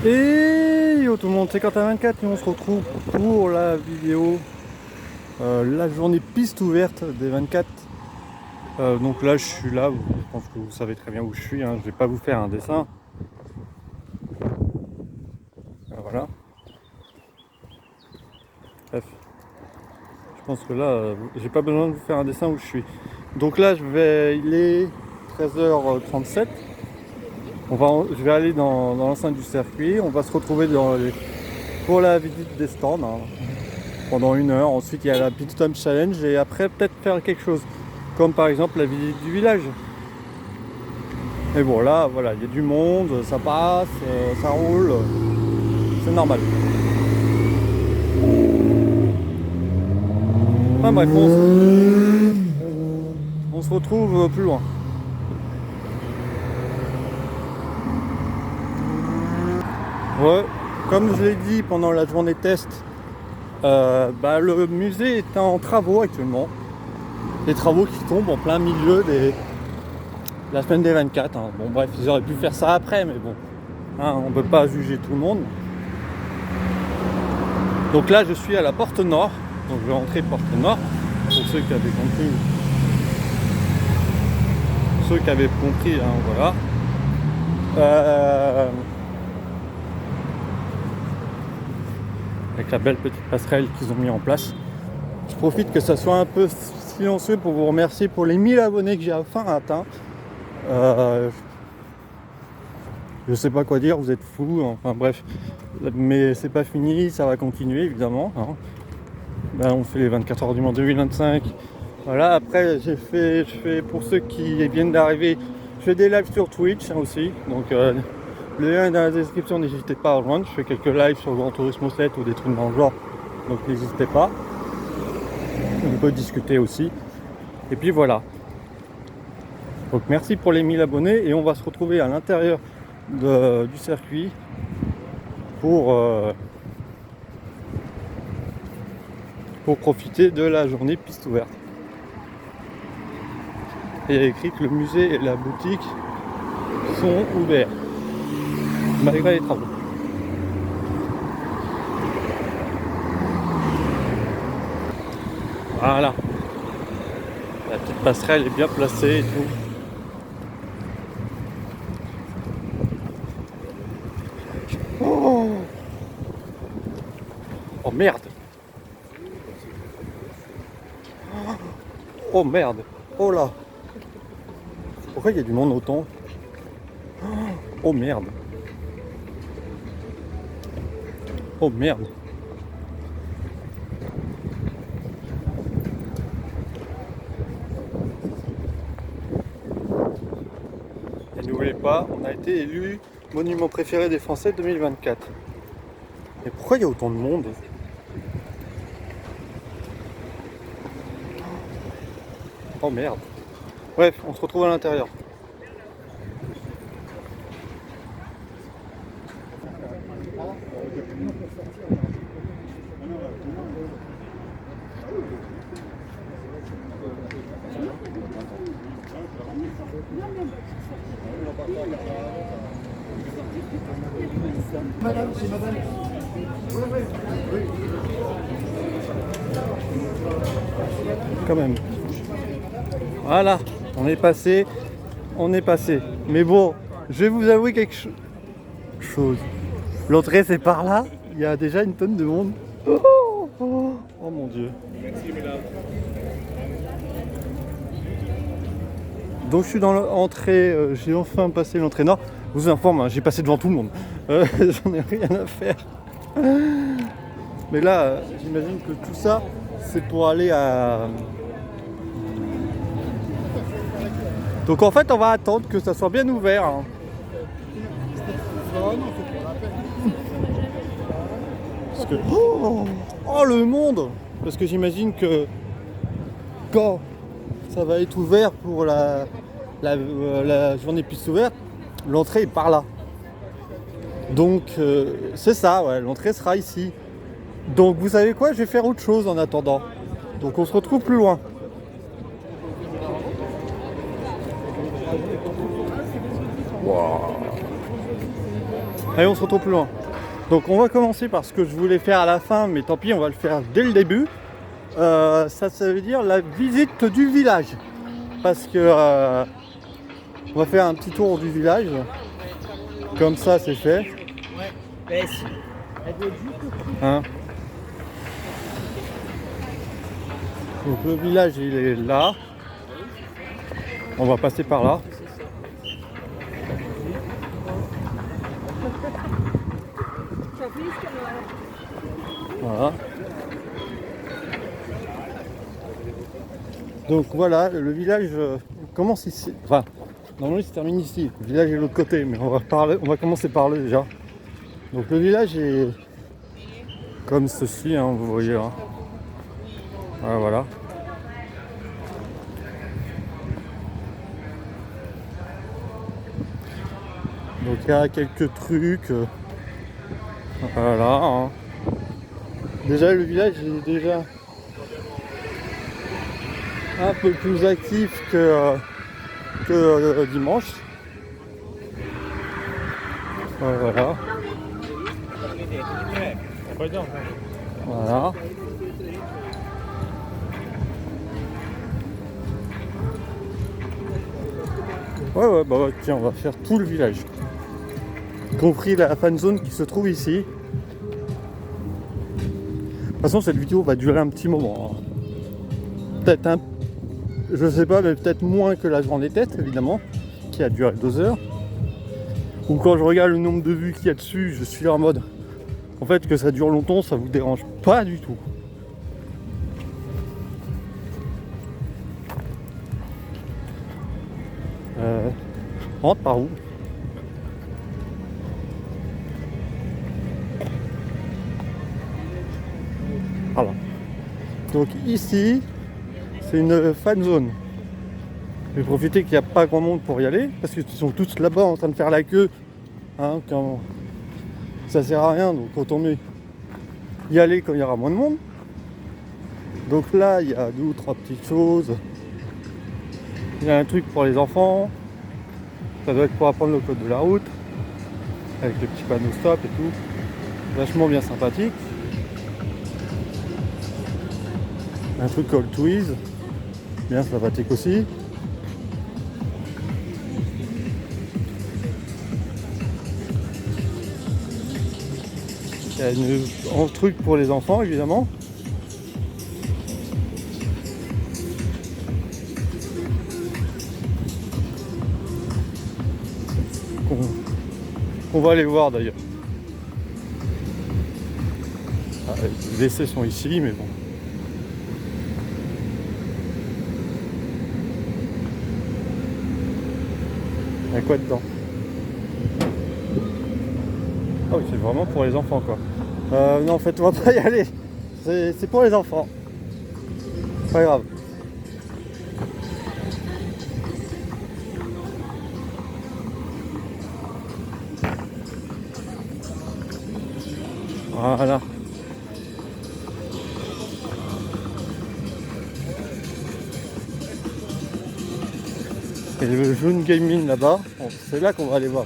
Et yo tout le monde, c'est Quentin 24 et on se retrouve pour la vidéo la journée piste ouverte des 24. Donc là je suis là, je pense que vous savez très bien où je suis, hein. Je vais pas vous faire un dessin. Voilà. Bref. Je pense que là, j'ai pas besoin de vous faire un dessin où je suis. Donc là il est 13h37. Je vais aller dans l'enceinte du circuit, on va se retrouver pour la visite des stands, hein, pendant 1 heure. Ensuite il y a la Pit Stop Challenge et après peut-être faire quelque chose, comme par exemple la visite du village. Et bon là, voilà, il y a du monde, ça passe, ça roule, c'est normal. Enfin bref, on se retrouve plus loin. Ouais, comme je l'ai dit pendant la journée test, le musée est en travaux actuellement. Des travaux qui tombent en plein milieu de la semaine des 24. Hein. Bon bref, ils auraient pu faire ça après, mais bon, hein, on ne peut pas juger tout le monde. Donc là, je suis à la porte nord. Donc je vais rentrer porte nord, pour ceux qui avaient compris. Hein, voilà. Avec la belle petite passerelle qu'ils ont mis en place. Je profite que ça soit un peu silencieux pour vous remercier pour les 1000 abonnés que j'ai enfin atteint. Je sais pas quoi dire, vous êtes fous, enfin bref. Mais c'est pas fini, ça va continuer évidemment. Hein. Là, on fait les 24 heures du Mans 2025. Voilà, après je fais pour ceux qui viennent d'arriver, je fais des lives sur Twitch, hein, aussi. Donc le lien est dans la description, n'hésitez pas à rejoindre. Je fais quelques lives sur Gran Turismo 7 ou des trucs dans le genre. Donc n'hésitez pas. On peut discuter aussi. Et puis voilà. Donc merci pour les 1000 abonnés et on va se retrouver à l'intérieur du circuit pour profiter de la journée piste ouverte. Et il y a écrit que le musée et la boutique sont ouverts malgré les travaux. Voilà. La petite passerelle est bien placée et tout. Oh merde! Oh merde! Oh là! Pourquoi il y a du monde autant? Oh merde! Oh merde! Et n'oubliez pas, on a été élu monument préféré des Français 2024. Mais pourquoi il y a autant de monde? Oh merde. Bref, on se retrouve à l'intérieur. Madame, c'est madame. Oui. Quand même. Voilà, on est passé. Mais bon, je vais vous avouer quelque chose. L'entrée c'est par là, il y a déjà une tonne de monde. Oh mon dieu. Donc je suis dans l'entrée, j'ai enfin passé l'entrée nord. Je vous informe, hein, j'ai passé devant tout le monde. J'en ai rien à faire. Mais là, j'imagine que tout ça, c'est pour aller à... Donc en fait, on va attendre que ça soit bien ouvert. Hein. Parce que... Oh le monde! Parce que j'imagine que quand ça va être ouvert pour la journée piste ouverte, l'entrée est par là. Donc c'est ça, ouais, l'entrée sera ici. Donc vous savez quoi, je vais faire autre chose en attendant. Donc on se retrouve plus loin. Wow. Allez, on se retrouve plus loin. Donc on va commencer par ce que je voulais faire à la fin, mais tant pis, on va le faire dès le début. Ça veut dire la visite du village. Parce que on va faire un petit tour du village. Comme ça, c'est fait. Hein? Donc le village, il est là. On va passer par là. Voilà. Donc voilà, le village commence ici. Enfin, normalement il se termine ici. Le village est de l'autre côté, mais on va commencer par là déjà. Donc le village est comme ceci, hein, vous voyez là. Voilà. Donc il y a quelques trucs. Voilà. Hein. Déjà le village est déjà un peu plus actif que dimanche. Voilà. Voilà. Ouais, bah tiens, on va faire tout le village. Y compris la fan zone qui se trouve ici. De toute façon, cette vidéo va durer un petit moment. Hein. Peut-être je sais pas, mais peut-être moins que la journée tête, évidemment, qui a duré 2 heures. Ou quand je regarde le nombre de vues qu'il y a dessus, je suis là en mode, en fait, que ça dure longtemps, ça vous dérange pas du tout. On rentre par où? Voilà. Donc ici, c'est une fan zone. Je vais profiter qu'il n'y a pas grand monde pour y aller, parce qu'ils sont tous là-bas en train de faire la queue. Hein, quand ça sert à rien, donc autant mieux y aller quand il y aura moins de monde. Donc là, il y a 2 ou 3 petites choses. Il y a un truc pour les enfants. Ça doit être pour apprendre le code de la route. Avec le petit panneau stop et tout. Vachement bien sympathique. Un truc called Twiz. Bien sympathique aussi. Il y a un truc pour les enfants évidemment. On va aller voir d'ailleurs. Les essais sont ici, mais bon. Il y a quoi dedans? Ah oui, c'est vraiment pour les enfants quoi. Non, en fait, on va pas y aller. C'est pour les enfants. Pas grave. Voilà. Et le jaune gaming là-bas, bon, c'est là qu'on va aller voir.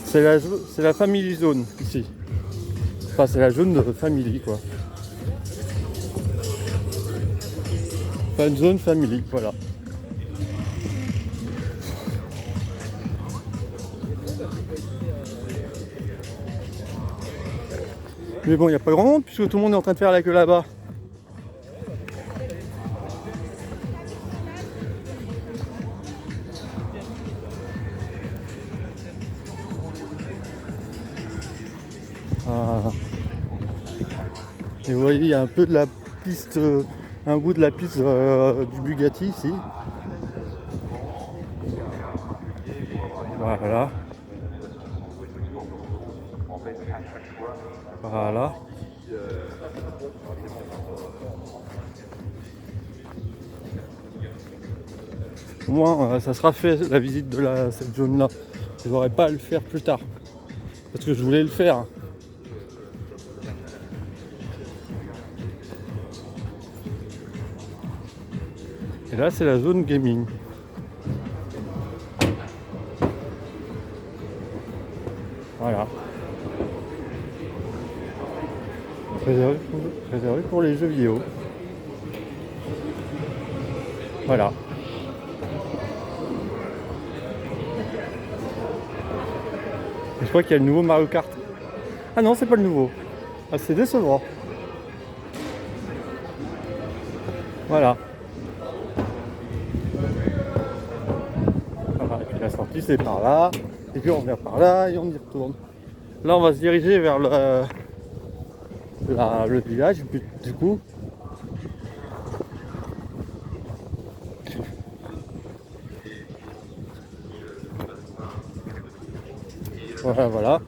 C'est la family zone ici. Enfin, c'est la zone de family quoi. Fan zone family, voilà. Mais bon, il n'y a pas grand monde puisque tout le monde est en train de faire la queue là-bas. Et vous voyez, il y a un peu de la piste, un bout de la piste du Bugatti ici. Voilà. Voilà. Au moins, ça sera fait la visite de cette zone-là. Je n'aurais pas à le faire plus tard. Parce que je voulais le faire. Et là, c'est la zone gaming. Voilà. Réservé pour les jeux vidéo. Voilà. Et je crois qu'il y a le nouveau Mario Kart. Ah non, c'est pas le nouveau. Ah, c'est décevant. Voilà. Voilà. Et puis la sortie c'est par là. Et puis on revient par là et on y retourne. Là on va se diriger vers le village du coup. Voilà, voilà.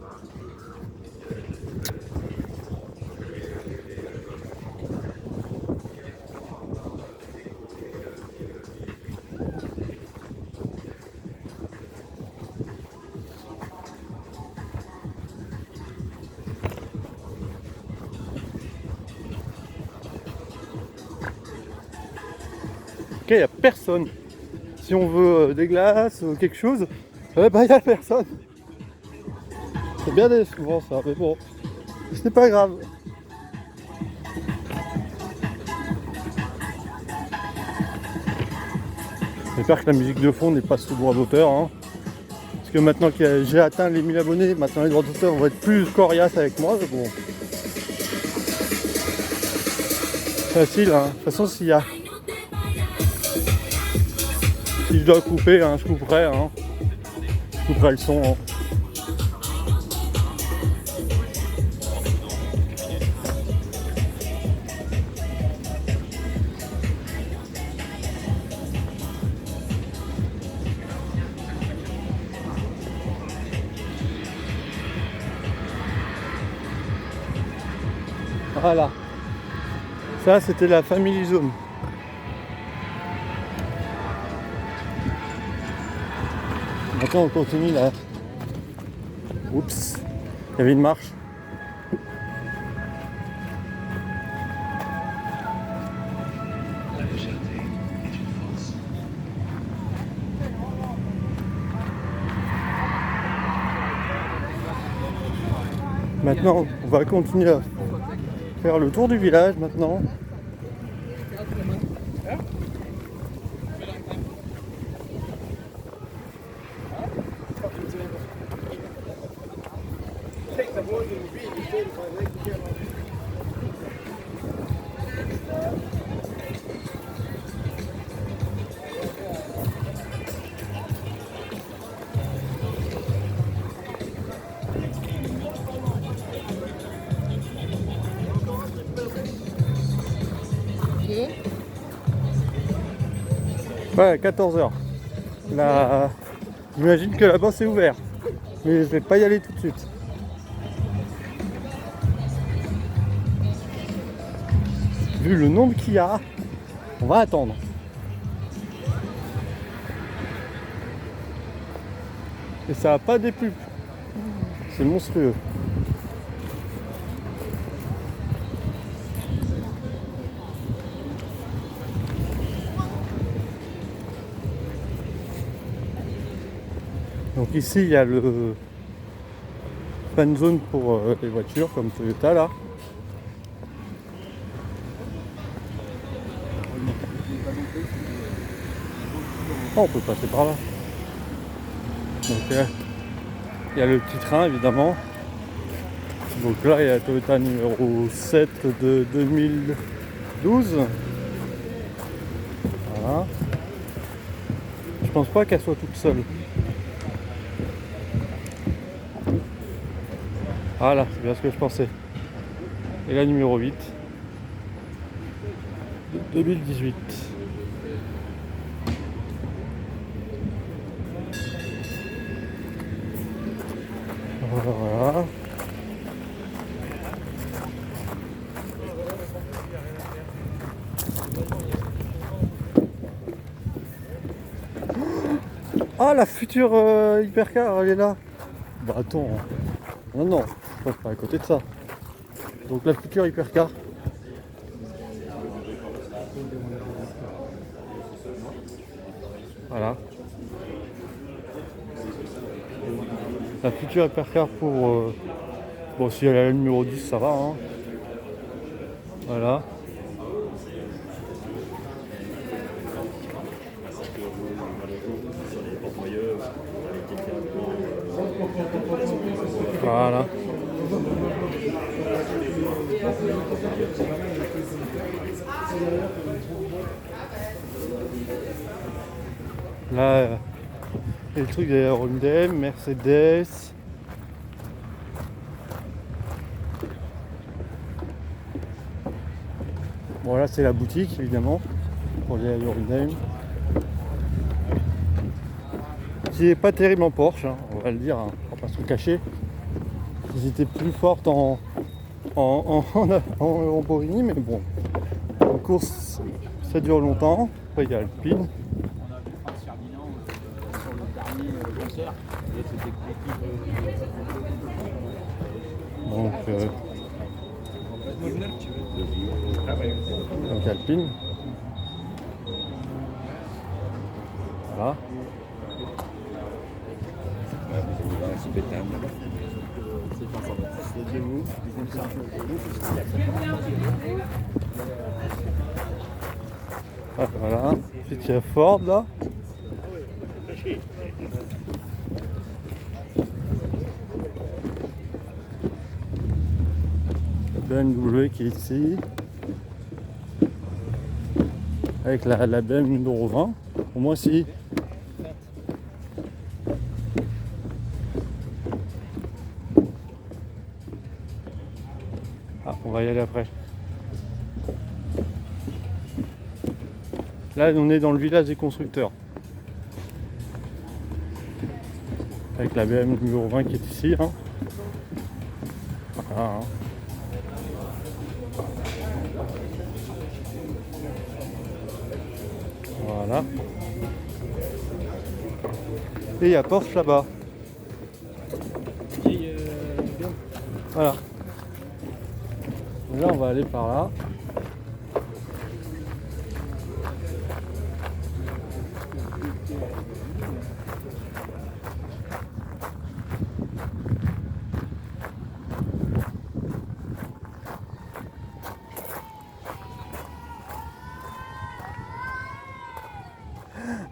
Ok, il n'y a personne. Si on veut des glaces ou quelque chose, il n'y a personne. C'est bien décevant ça, mais bon, c'est pas grave. J'espère que la musique de fond n'est pas sous droit d'auteur. Hein. Parce que maintenant que j'ai atteint les 1000 abonnés, maintenant les droits d'auteur vont être plus coriaces avec moi. Mais bon. Facile, hein. De toute façon, si je dois couper, hein, je couperai. Hein. Je couperai le son. Hein. Voilà. Ça, c'était la Family Zone. Maintenant, on continue là. Oups. Il y avait une marche. Maintenant, on va continuer à faire le tour du village maintenant. Ouais, 14h. Là, j'imagine que là-bas c'est ouvert. Mais je vais pas y aller tout de suite. Vu le nombre qu'il y a, on va attendre. Et ça a pas des pubs. C'est monstrueux. Donc ici il y a le fan zone pour les voitures comme Toyota là. Oh, on peut passer par là. Donc il y a le petit train évidemment. Donc là il y a la Toyota numéro 7 de 2012. Voilà. Je pense pas qu'elle soit toute seule. Voilà, c'est bien ce que je pensais. Et la numéro 8 de 2018. Voilà. Ah, la future hypercar, elle est là. Bah attends. Non, non, je passe pas à côté de ça. Donc la future hypercar. Voilà. La future hypercar pour... bon, si elle a le numéro 10, ça va. Hein. Voilà. Voilà. Là, il y a le truc de Hyundai, Mercedes. Bon, là, c'est la boutique, évidemment, pour les Hyundai. Qui est pas terrible en Porsche, hein, on va le dire, hein, on va pas se le cacher. Ils étaient plus fortes en Lamborghini, mais bon, en course, ça dure longtemps. Après, il y a Alpine. Donc Alpine. Voilà. Ah, voilà. Ensuite il y a Ford là. BMW qui est ici. Avec la BMW numéro 20. Au moins si. Ah, on va y aller après. Là, on est dans le village des constructeurs. Avec la BMW numéro 20 qui est ici. Hein. Voilà, hein. Voilà. Et il y a Porsche là-bas. Voilà. Donc là, on va aller par là.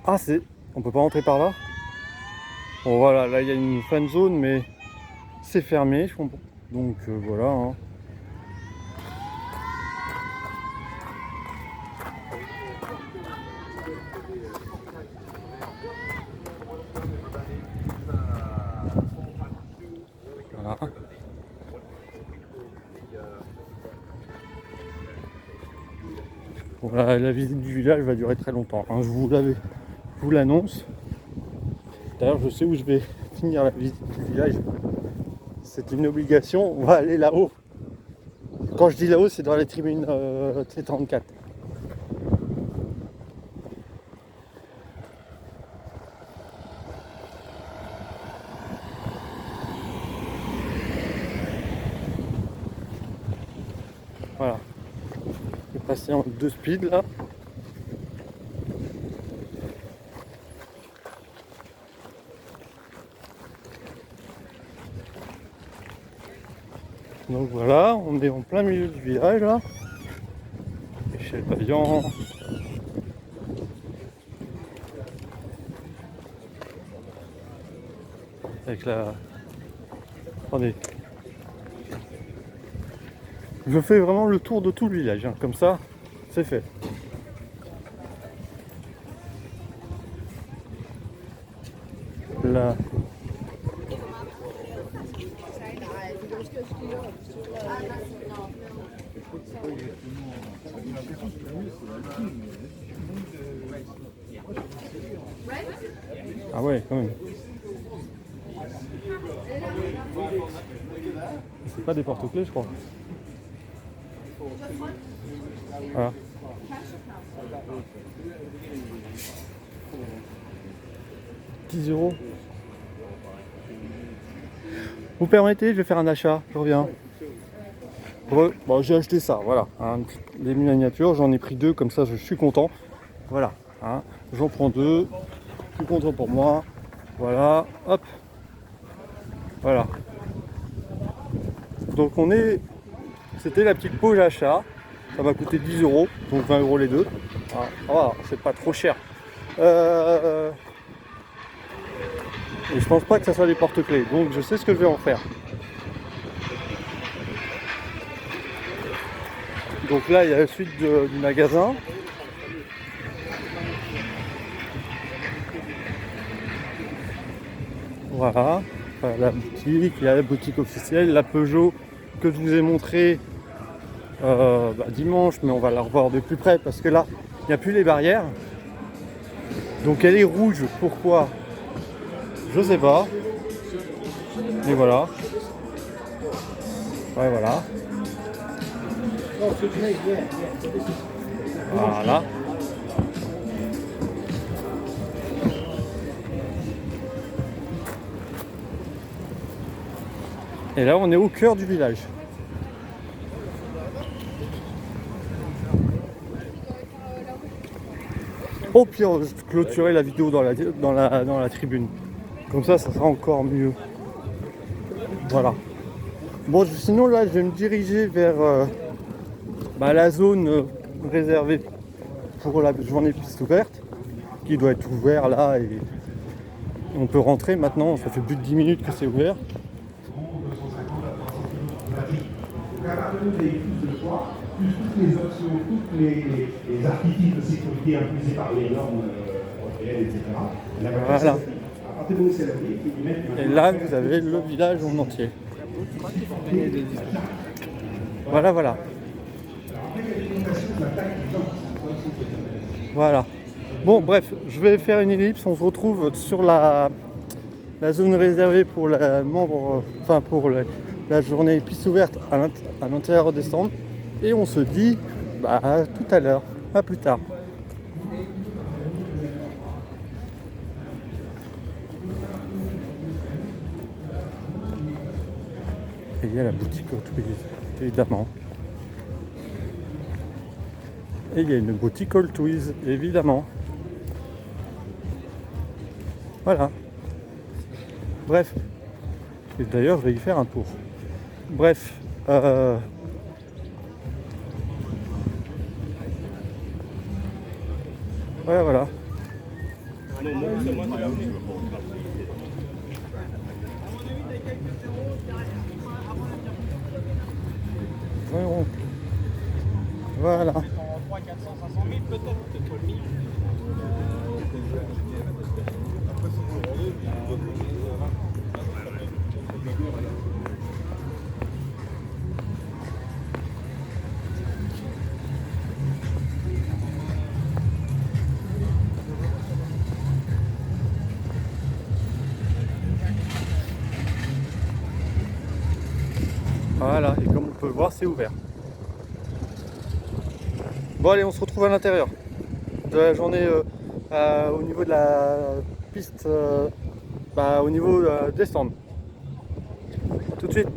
Ah, on peut pas rentrer par là. Bon voilà, là il y a une fan zone, mais c'est fermé. Donc voilà. Hein. Voilà. Bon, la visite du village va durer très longtemps. Hein. Je vous l'annonce. D'ailleurs, je sais où je vais finir la visite du village. C'est une obligation. On va aller là-haut. Quand je dis là-haut, c'est dans les tribunes T34. Voilà. Je vais passer en 2 speed là. Donc voilà, on est en plein milieu du village là. Michel Vaillant. Avec la... Attendez. Je fais vraiment le tour de tout le village, hein. Comme ça, c'est fait. Là. Ah ouais, quand même. C'est pas des porte-clés, je crois. Voilà. €10. Vous permettez, je vais faire un achat, je reviens. Bon, j'ai acheté ça, voilà. Hein, des miniatures, j'en ai pris 2, comme ça je suis content. Voilà, hein, j'en prends 2, je suis content pour moi. Voilà, hop. Voilà. Donc c'était la petite pause achat. Ça m'a coûté 10 €, donc 20 € les deux. Voilà, c'est pas trop cher. Et je pense pas que ça soit des porte-clés, donc je sais ce que je vais en faire. Donc là, il y a la suite du magasin. Voilà, enfin, la boutique, il y a la boutique officielle, la Peugeot que je vous ai montré dimanche, mais on va la revoir de plus près parce que là, il n'y a plus les barrières. Donc elle est rouge, pourquoi? Je sais pas. Mais voilà. Ouais, voilà. Voilà. Et là, on est au cœur du village. Au pire, je clôturer la vidéo dans la tribune. Comme ça sera encore mieux. Voilà. Bon, sinon là, je vais me diriger vers la zone réservée pour la journée piste ouverte, qui doit être ouverte là et on peut rentrer maintenant. Ça fait plus de 10 minutes que c'est ouvert. Toutes les options, tous les articles de sécurité imposés par les normes européennes, etc. Voilà. Et là, vous avez le village en entier. Voilà, voilà. Voilà. Bon, bref, je vais faire une ellipse. On se retrouve sur la zone réservée pour les membres, pour la journée piste ouverte à l'intérieur des stands. Et on se dit tout à l'heure, à plus tard. Et il y a la boutique Hot Wheels, évidemment. Et il y a une boutique Hot Wheels, évidemment. Voilà. Bref. Et d'ailleurs, je vais y faire un tour. Bref. Voilà, voilà. Voilà. Voilà, et comme on peut le voir, c'est ouvert. Bon allez, on se retrouve à l'intérieur de la journée au niveau de la piste, au niveau des stands. Tout de suite.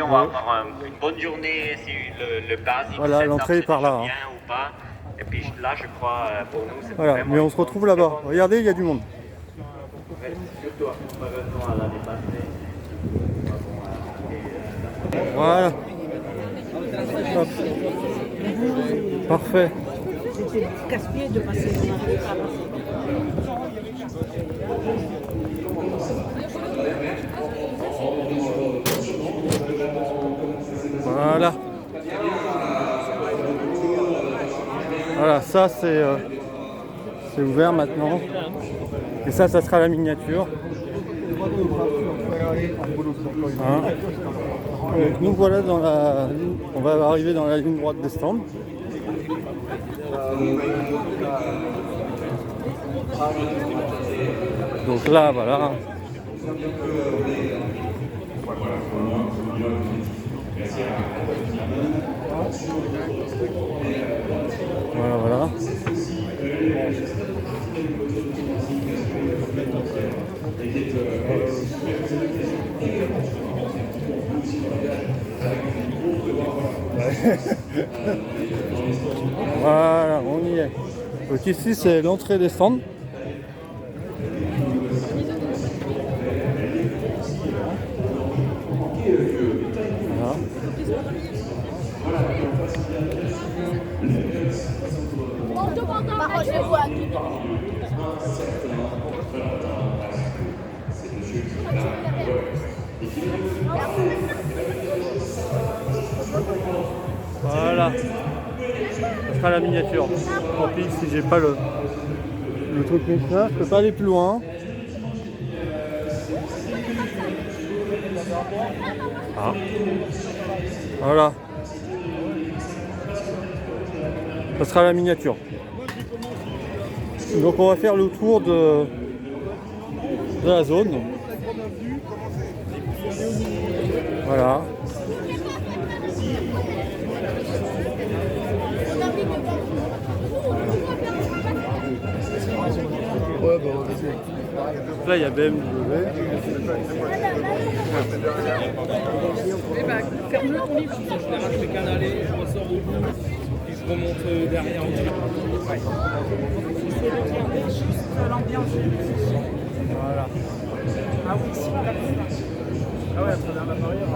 On va avoir une bonne journée si le basique. Voilà, l'entrée est par là. Bien ou pas. Et puis là, je crois, pour nous, c'est voilà, mais on se retrouve là-bas. Regardez, il y a du monde. Surtout en comparaison à l'année passée. Voilà. Hop. Parfait. C'était casse-pied de passer dans la rue. Voilà. Voilà, ça c'est ouvert maintenant. Et ça sera la miniature. Hein. Donc nous voilà on va arriver dans la ligne droite des stands. Donc là voilà. Voilà, voilà. Voilà, on y est. Donc ici c'est l'entrée des stands. Par je vois. Voilà. Ça sera la miniature. Tant pis si j'ai pas le truc Michelin, je peux pas aller plus loin. Ah. Voilà. Ça sera la miniature. Donc on va faire le tour de la zone. Voilà. Là il y a BMW. Eh ben, ferme-le ton livre. Je fais qu'un aller, je ressors au bout, et je remonte derrière. C'est de regarder juste l'ambiance. Voilà. Ah oui, ici, on l'a vu. Ah ouais, à travers la barrière.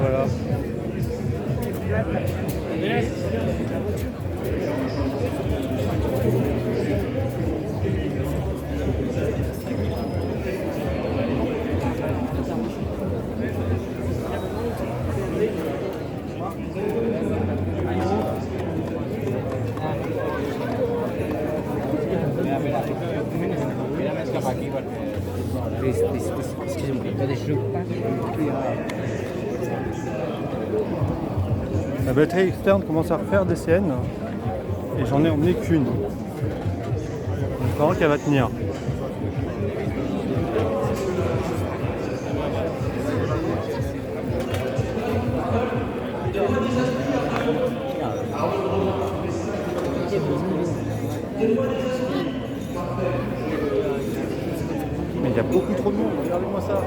Voilà. La batterie externe commence à refaire des siennes et j'en ai emmené qu'une. J'espère qu'elle va tenir. Mais il y a beaucoup trop de monde, regardez-moi ça.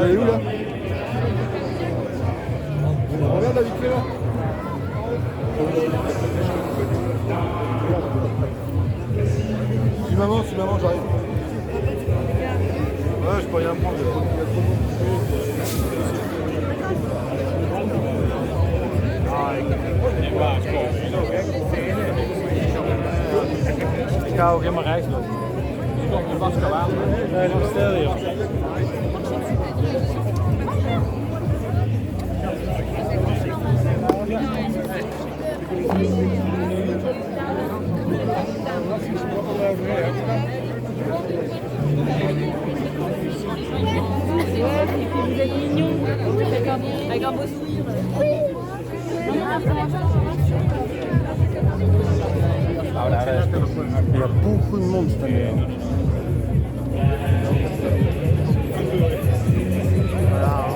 Elle est où là? Regarde la vitrine là. Si maman, j'arrive. Ouais, je peux rien prendre, il y a trop de monde. Ik ga ook helemaal rechts doen. Ik kom vast klaar. Nee, dat stel je. Vous êtes mignons. Avec un beau sourire. Il y a beaucoup de monde cette année. Voilà.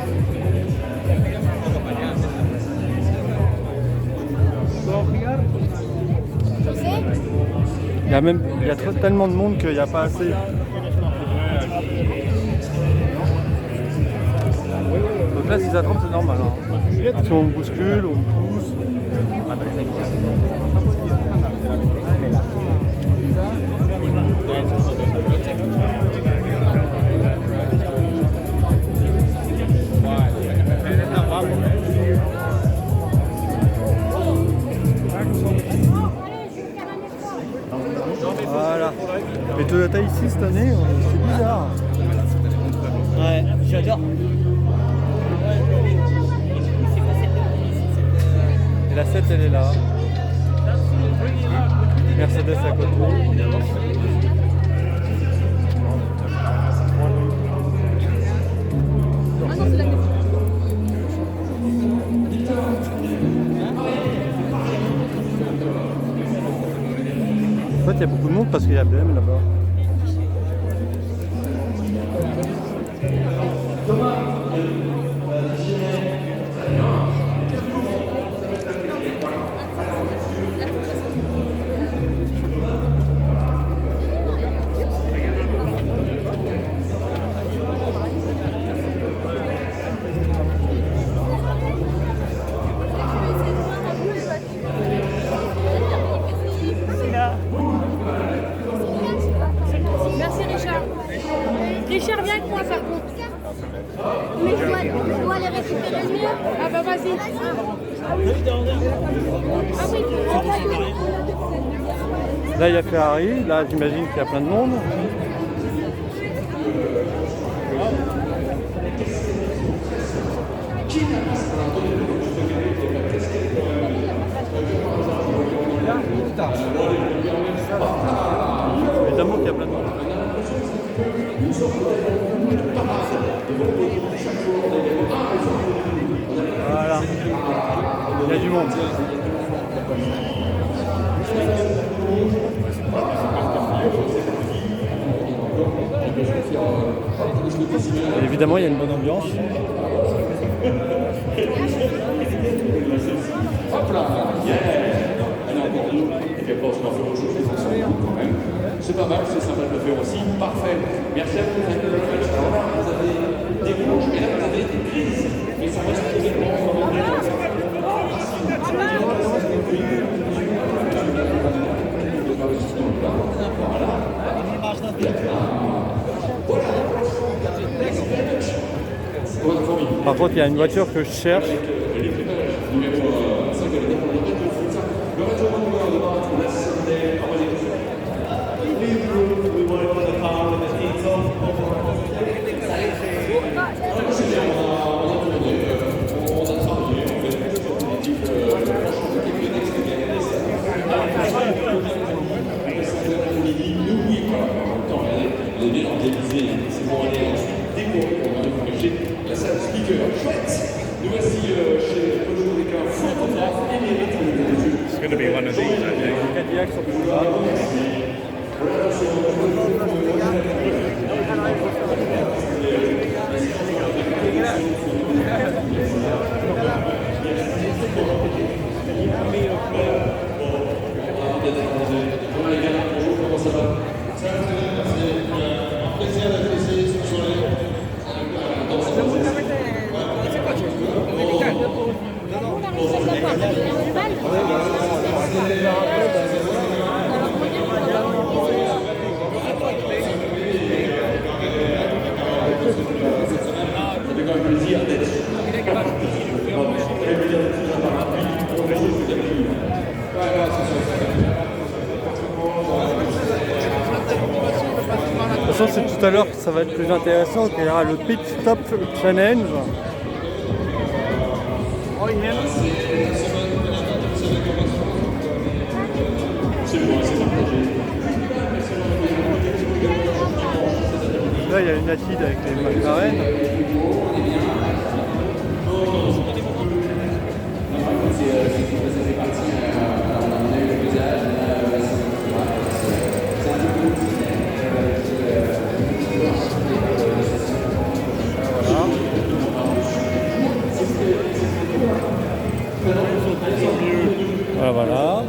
Il y a tellement de monde qu'il n'y a pas assez. Donc là, si ça trempe, c'est normal. Hein. Si on bouscule, on pousse. Voilà. Et Toyota ici cette année, c'est bizarre. Ouais, j'adore. Et la 7 elle est là. Mercedes à côté. qu'il y a beaucoup de monde parce qu'il y a BM là-bas. Merci Richard. Richard, viens avec moi par contre. Mais je dois les récupérer le mieux. Ah bah vas-y. Ah oui, Là, il y a Ferrari. Là, j'imagine qu'il y a plein de monde. Évidemment qu'il y a plein de monde. Voilà. Il y a du monde. Et évidemment, il y a une bonne ambiance. C'est pas mal, c'est sympa de le faire aussi. Parfait. Merci à vous. Vous avez des rouges et là vous avez des grises. Et ça reste Par contre, il y a une voiture que je cherche. C'est pour aller ensuite décorer pour aller la salle speaker. Chouette. Nous voici chez Peugeot avec un photographe émérite. It's going to be one of these, I think. Cadillac sur le boulevard. Comment ça va? Ça va, merci. Un plaisir d'être ici sur les. C'est un plaisir d'être. De toute façon, c'est tout à l'heure que ça va être plus intéressant, qu'il y aura le Pit Stop Challenge. Là, il y a une acide avec les McLaren. Voilà.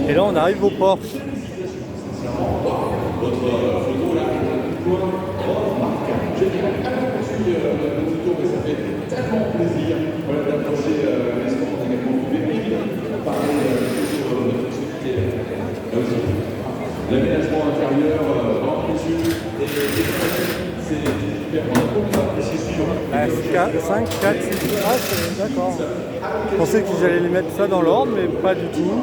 Et là, on arrive au Porsche. L'aménagement intérieur, vraiment précieux, c'est super. On a beaucoup apprécié ce jour. 5, 4, 6. Ah, d'accord. Je pensais qu'ils allaient les mettre ça dans l'ordre, mais pas du tout.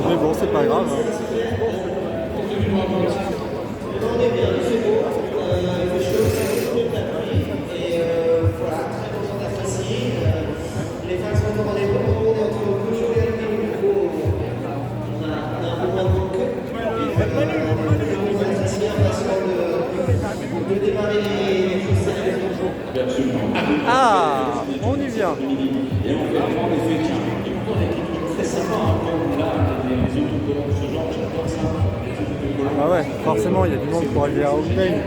Mais bon, c'est pas grave. Les fans sont encore des bons moments entre Peugeot et Alpine. On a un peu moins de monde que. On est assez impatient de démarrer les choses. Ah, on y vient. Ah ouais, forcément, il y a du monde pour aller à Hockenheim.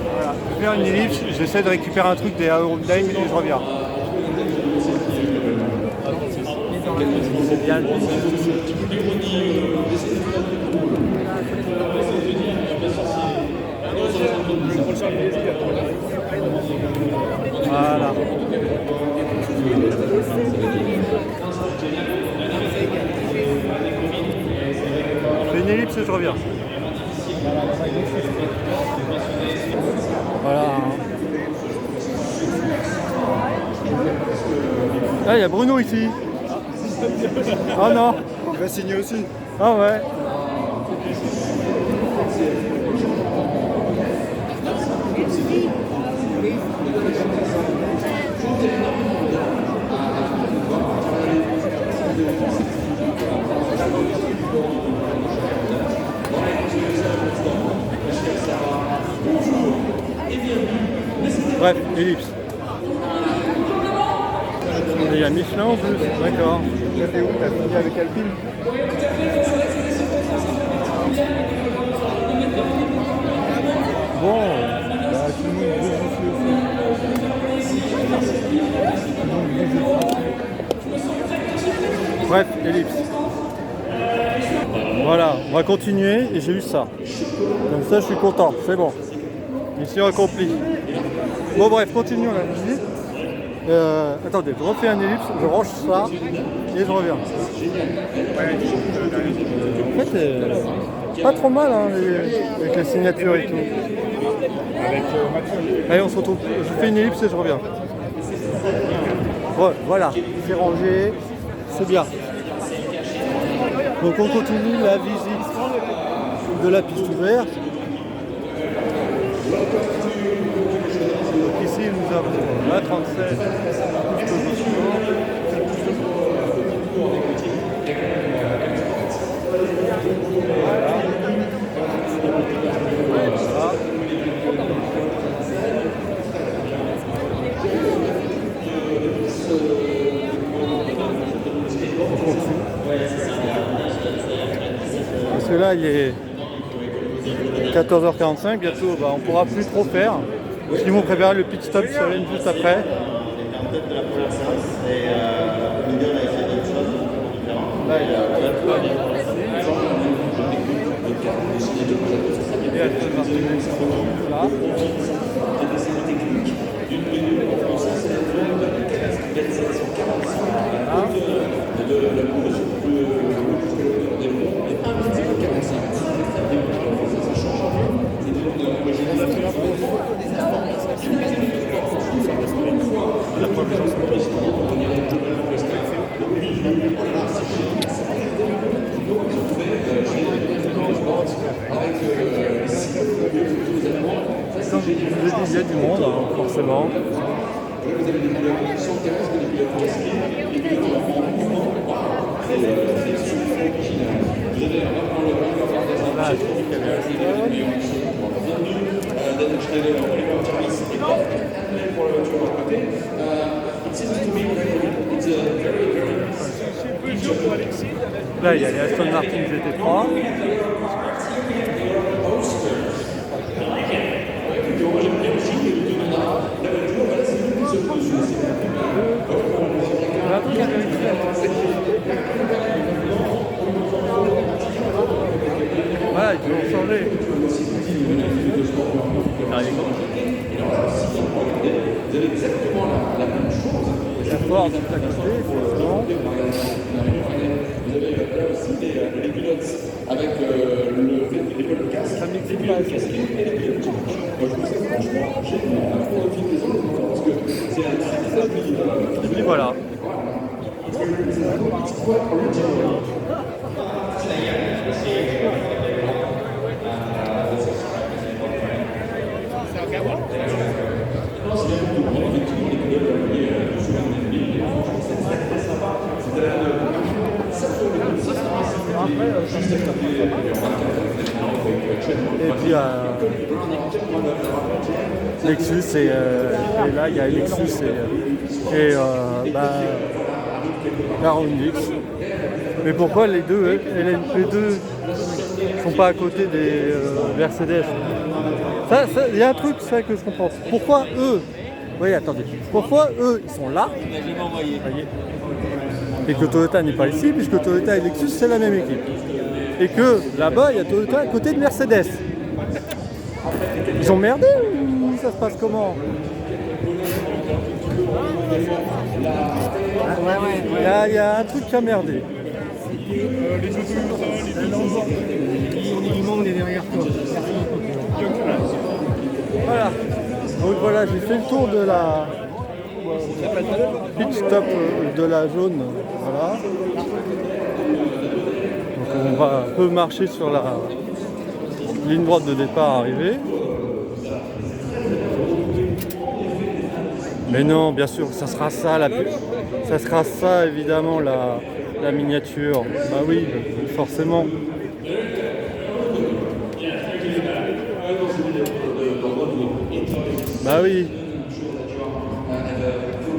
Voilà, je vais faire une ellipse, j'essaie de récupérer un truc des Hockenheim et je reviens. C'est bien. Voilà. Je fais une ellipse et je reviens. Voilà. Ah, il y a Bruno ici. Oh non. Il va signer aussi. Ah ouais. Bref, ellipse. Et il y a Michelin en plus, d'accord. T'as fait où? T'as fini avec Alpine? Bon, Bah, tout le monde veut aussi. bref, ellipse. Voilà, on va continuer et j'ai eu ça. Comme ça, je suis content, c'est bon. Mission accomplie. Bon, bref, continuons la visite. Attendez, je refais un ellipse, je range ça et je reviens. En fait, pas trop mal hein, avec les signatures et tout. Allez, on se retrouve. Je fais une ellipse et je reviens. Ouais, voilà, c'est rangé, c'est bien. Donc on continue la visite de la piste ouverte. Donc ici nous avons la 37 position. Voilà. Voilà. On continue. Parce que là il est 14h45, bientôt on ne pourra plus trop faire. Parce qu'ils vont préparer le pit stop challenge juste après. Là il y a et Aston Martin là. Comme je vous ai dit, il y a du monde, hein, forcément. Là, je trouve qu'il y avait là, il y a les Aston Martin GT3. Voilà, ils vont changer. arriver comment. Vous avez exactement la même chose. La Ford juste à côté, effectivement. Vous avez là aussi les pilotes avec les podcasts. Ça m'explique pas le casque et les pilotes. Moi, je trouve ça franchement génial pour le film des autres parce que c'est un très très Et puis voilà. Et puis Lexus et là il y a Lexus et la Roundix. Mais pourquoi les deux sont pas à côté des Mercedes? Il y a un truc ça que je comprends. Pourquoi eux? Oui, attendez. Pourquoi eux ils sont là? Voyez. Et que Toyota n'est pas ici, puisque Toyota et Lexus c'est la même équipe. Et que là-bas il y a Toyota à côté de Mercedes. Ils ont merdé ou ça se passe comment? Il y a un truc qui a merdé. On est derrière toi. Voilà. Donc voilà, j'ai fait le tour de la pit stop de la jaune. Voilà. Donc on peut marcher sur la ligne droite de départ arrivée. Mais non, bien sûr, ça sera ça, ça sera ça évidemment la miniature. Bah oui, forcément. Bah oui.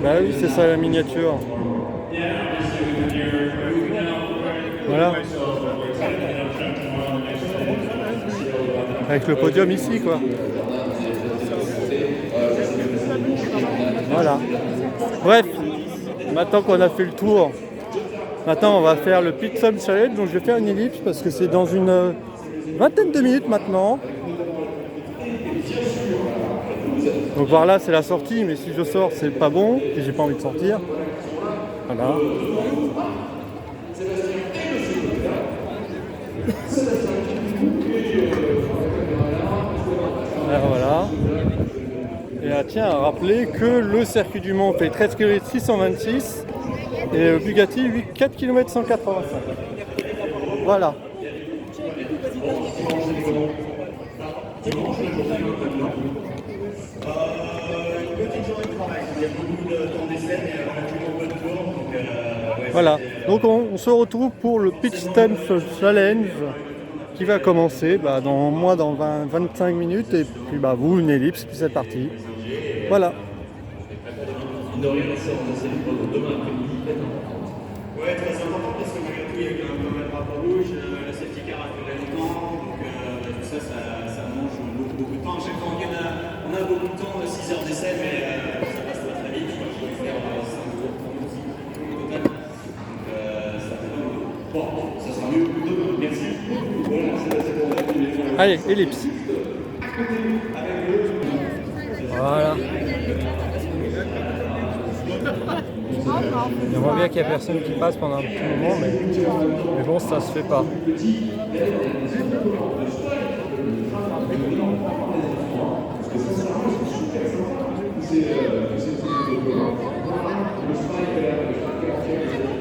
Bah oui, c'est ça la miniature. Voilà. Avec le podium ici, quoi. Voilà. Bref, maintenant qu'on a fait le tour, maintenant on va faire le Pit Stop Challenge. Donc je vais faire une ellipse parce que c'est dans une vingtaine de minutes maintenant. Donc par là c'est la sortie, mais si je sors c'est pas bon et j'ai pas envie de sortir. Voilà. Alors voilà. Et tiens à rappeler que le circuit du Mans fait 13 km 626 et Bugatti 4 km 185. Voilà. Voilà, donc on se retrouve pour le Pit Stop Challenge qui va commencer dans 25 minutes et puis vous une ellipse puis c'est parti. Voilà. Ouais, très important parce que malgré tout, il y a eu un drapeau rouge, la safety car a duré longtemps, donc tout ça, ça mange beaucoup de temps. À chaque fois, on a beaucoup de temps, 6 heures d'essai, mais ça passe très vite. Je vais faire 5 jours, 30 au total. Bon, ça sera mieux demain. Merci. Voilà, allez, ellipse. Voilà. J'aimerais bien qu'il n'y ait personne qui passe pendant un petit moment, mais bon, ça se fait pas.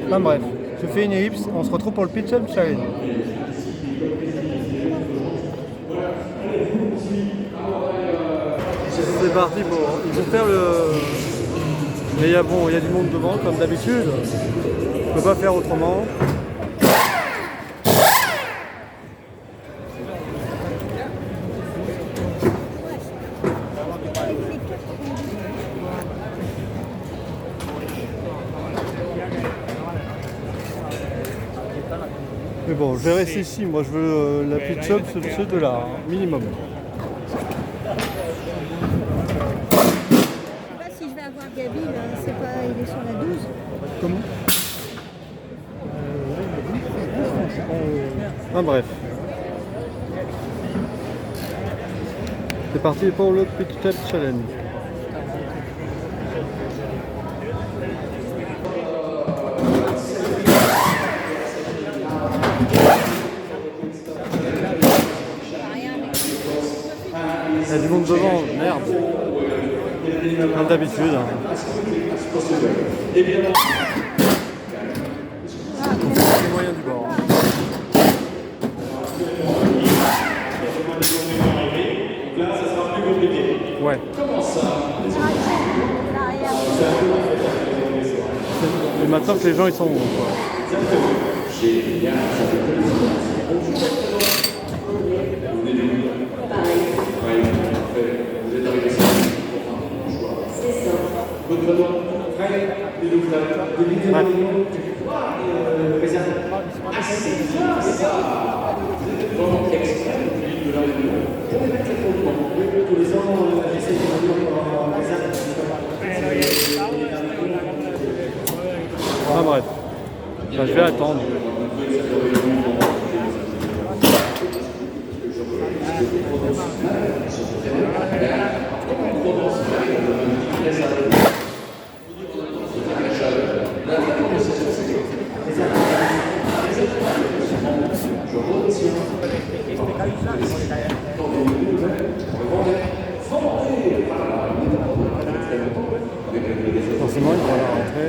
Enfin bref, je fais une ellipse, on se retrouve pour le Pit Stop Challenge. C'est parti, bon, ils vont faire le... Mais il y a du monde devant comme d'habitude, je peux pas faire autrement. Mais bon, je vais rester ici, moi je veux la pit stop, ce de là, minimum. Gabi, là, c'est pas, il est sur la 12. Comment bref. C'est parti pour le Quick Step Challenge. Il y a du monde devant, merde. Comme d'habitude. C'est les moyens du bord. Là, ça sera plus compliqué. Ouais. Comment ça? Et maintenant que les gens ils sont bons, quoi. Génial. Vous êtes arrivé ici pour faire un choix. C'est ça. Votre prénom, Fred, et donc là, des vidéos, réserve. Ah, c'est bien ça. Vous êtes vraiment extrême de la réunion. Pour les mettre les fondements. Tous les ans, j'essaie de venir en réserve. Enfin bref. Enfin, je vais attendre. Forcément, il faut la rentrer.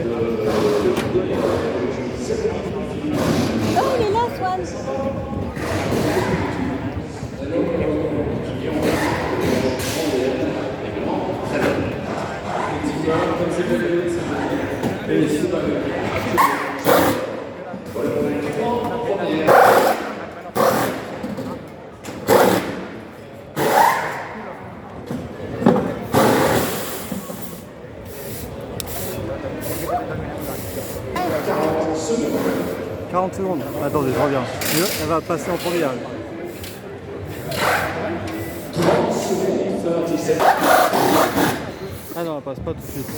Oh, il est là, Swan. Et ici. « 40 secondes. Attendez, je reviens. Elle va passer en premier. Ah non, elle passe pas tout de suite.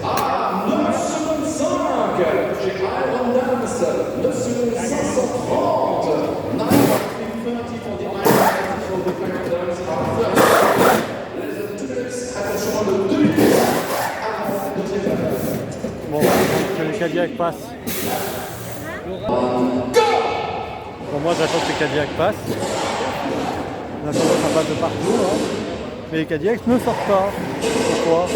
Ah, 9 secondes 5. J'ai Iron Dance, 9 secondes 530. 9 for the Iron Dance. Attention à le 2 minutes avant de triompher. Bon, que les Cadillacs passent. Pour moi, j'attends que les Cadillacs passent. J'attends que ça passe de partout. Hein. Mais les Cadillacs ne sortent pas. Pourquoi?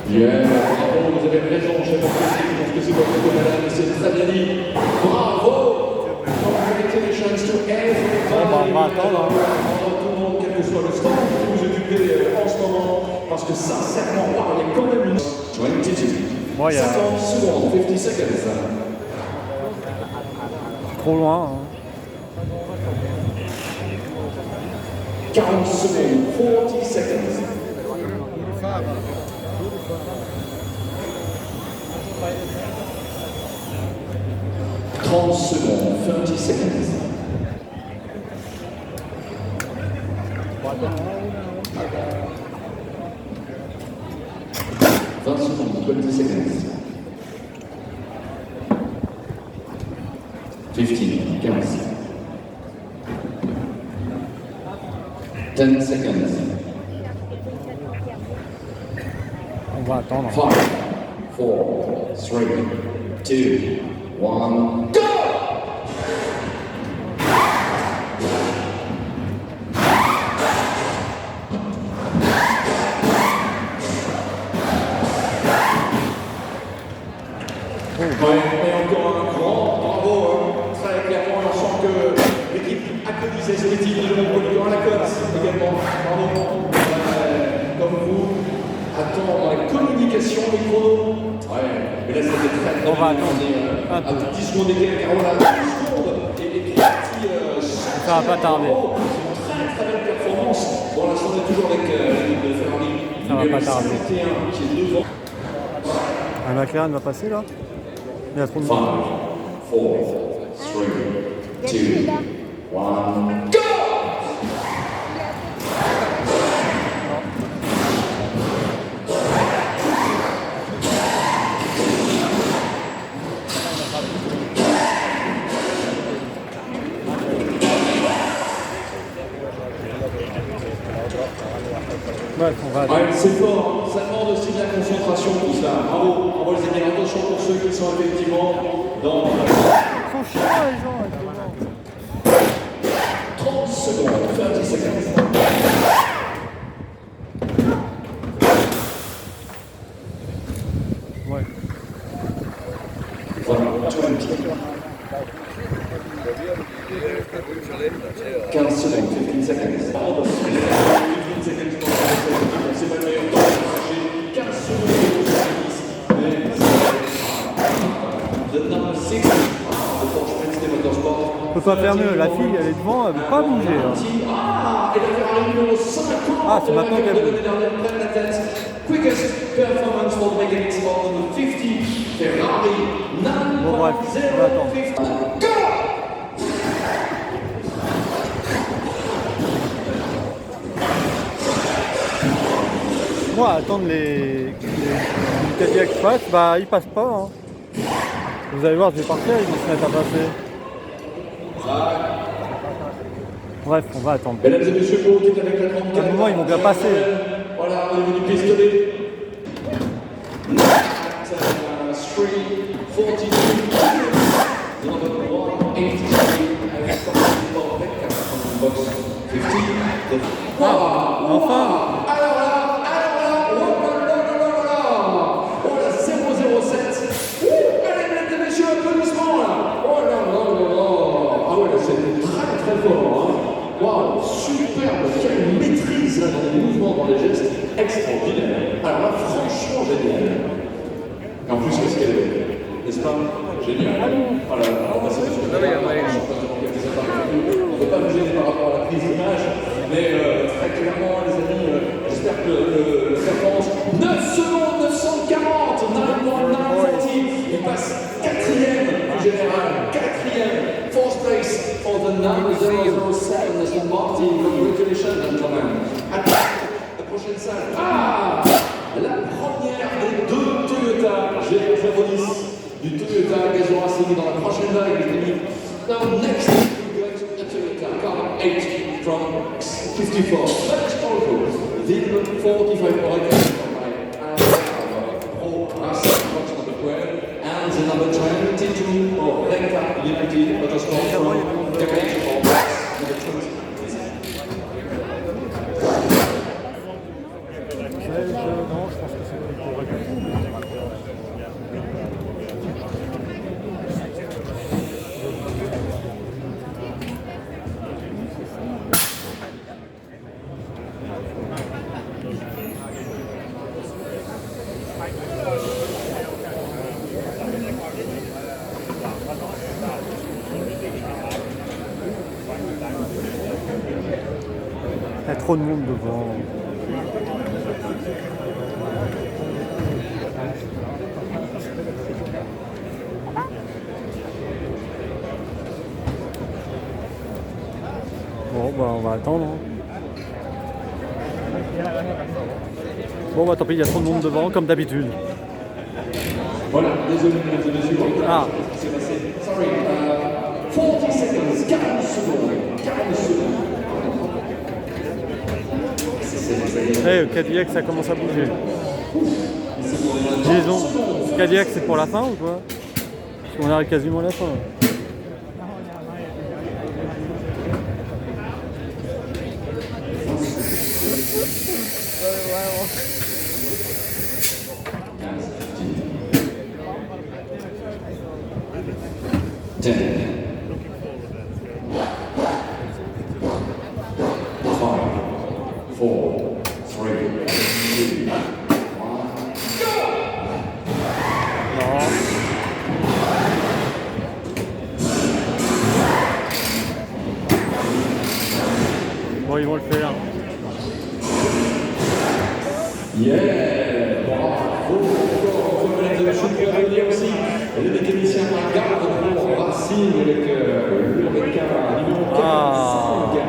Yeah, bravo, vous avez raison, chef parce que c'est votre madame, c'est très bien dit. Bravo! Congratulations to everybody. On va attendre. Tout le monde, quel que soit le stand que vous occupez en ce moment, parce que sincèrement, il y a quand même une 22. Bon, il y a 50 secondes, 50 seconds. trop loin. Hein. 40 secondes, 40 seconds. 30 secondes, 30 seconds. 20 secondes, 20 seconds. 15, 15. 10 seconds. On va attendre. 5, 4, 3, 2, 1, go! Et encore un grand bravo, très clairement, on sent que l'équipe applaudissait cette équipe de Montpellier dans la cote également. Bravo, comme vous, attends dans la communication des chronos. Ouais, mais là c'était très On va attendre à 10 secondes d'écart, car on a 10 secondes et puis parti Ça va pas tarder. Très très belle performance. Pour l'instant, on est toujours avec l'équipe de Ferrari. Ça va pas tarder. 51 qui est devant. Un McLaren va passer là. Il y a trop de 5, monde. 4, 3, 2, 1, go! Ouais, on va Ouais, c'est fort, ça demande aussi de la concentration tout ça. Bravo, bravo les amis, attention pour ceux qui sont effectivement dans... Ils sont chiants les gens. 30 secondes, 30 secondes. Ouais. Voilà, 20. 15 secondes, 15 seconds. 15 seconds pour c'est pas le meilleur temps. 15 secondes de 10. The number 6 de Porsche Penske Motorsport. On peut pas faire mieux. La fille, elle est devant, elle veut pas bouger. Hein. Ah, et la Ferrari numéro 50. Ah, c'est maintenant qu'elle bouge. Prennent la tête. Quickest performance for the Mechanic Sport number 50. Ferrari 9.050. Bon, bref, on va attendre. Go! Moi, attendre les Cadillac passent, bah ils passent pas. Hein. Vous allez voir, je vais partir, ils vont se mettre à passer. Bref, on va attendre. Mesdames et messieurs, pour qui est avec la 34. À un moment, ils vont bien passer. Voilà, au niveau du pistolet. 3, 42. Number 183. Box 50. Ah, enfin. Alors là, oh la 007. Allez, mesdames et messieurs, applaudissements là. Oh là là là là. Ah ouais, là c'était très très fort. Hein. Waouh, superbe. Quelle maîtrise là dans les mouvements, dans les gestes. Extraordinaire. Alors là, franchement génial. Et en plus, qu'est-ce qu'elle est, n'est-ce pas? Génial. Voilà, alors là, c'est parce que on ne peut pas vous gêner par rapport à la prise d'image, mais très clairement, les amis, j'espère que la performance 9 secondes 940, 9.940, il passe 4e du général, 4e, 4th place for the number 007, Aston Martin. Congratulations, gentlemen. La prochaine salle. Ah, la première des deux Toyota GR010 du Toyota Gazoo Racing dans la prochaine vague, les amis. Now next, we got a Toyota car 8 from 54. Let's go. The 45 Pro Class box number 12 and the number 22 of Lenka United Motorsport from Garage for box number 20. Non, je pense que c'est pour répéter. Il y a trop de monde devant. Bon, bah on va attendre. Hein. Bon, bah tant pis, il y a trop de monde devant, comme d'habitude. Voilà, désolé, mesdames et messieurs. Ah. C'est passé. Sorry. 40 seconds, 40 secondes. 40 secondes. Le Cadillac, ça commence à bouger. Disons, Cadillac, c'est pour la fin ou quoi? Parce qu'on arrive quasiment à la fin. Bon, ils vont le faire. Yeah! Bravo! Mesdames et messieurs, on peut dire aussi les mécaniciens en garde pour Racing avec le Reca numéro 45.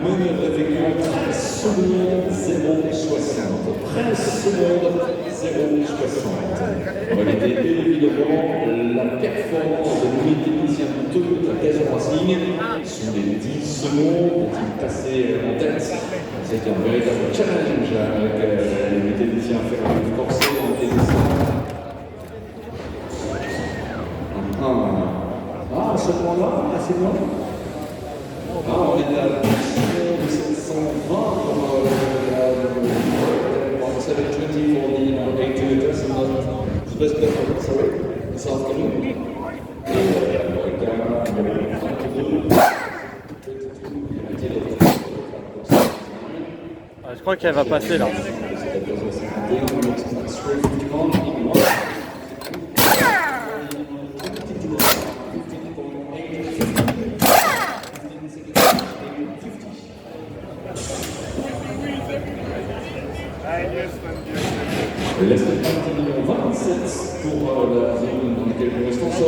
Meneur effectuant 13 secondes 0,60. 13 secondes 0,60. On va noter évidemment la performance de mécanicien de la Gazon Racing. Ce sont les 10 secondes qui passé en tête. C'est un véritable challenge avec les mécaniciens à faire un corset dans les essais. Ah, à ce point-là, c'est bon. Ah, on est à la position de 720 pour le 720 pour the 8 meters and the best effort, sorry, this afternoon. Je crois qu'elle va passer là. Le laisse numéro 27 pour la zone dans laquelle nous restons. So,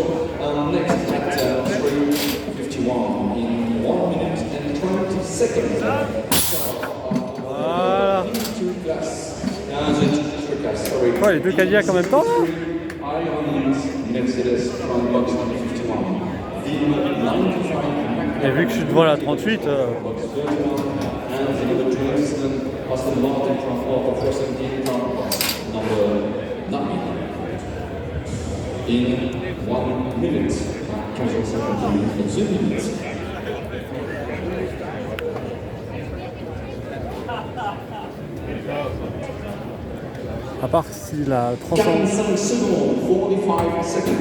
next at 3:51 in 1 minute and 20 seconds. Voilà. Quoi, les deux Cadillacs en même temps là? Et vu que je suis devant la 38, in 1 minute, 2 minutes. à part si la transforme. 45 secondes, 45 seconds.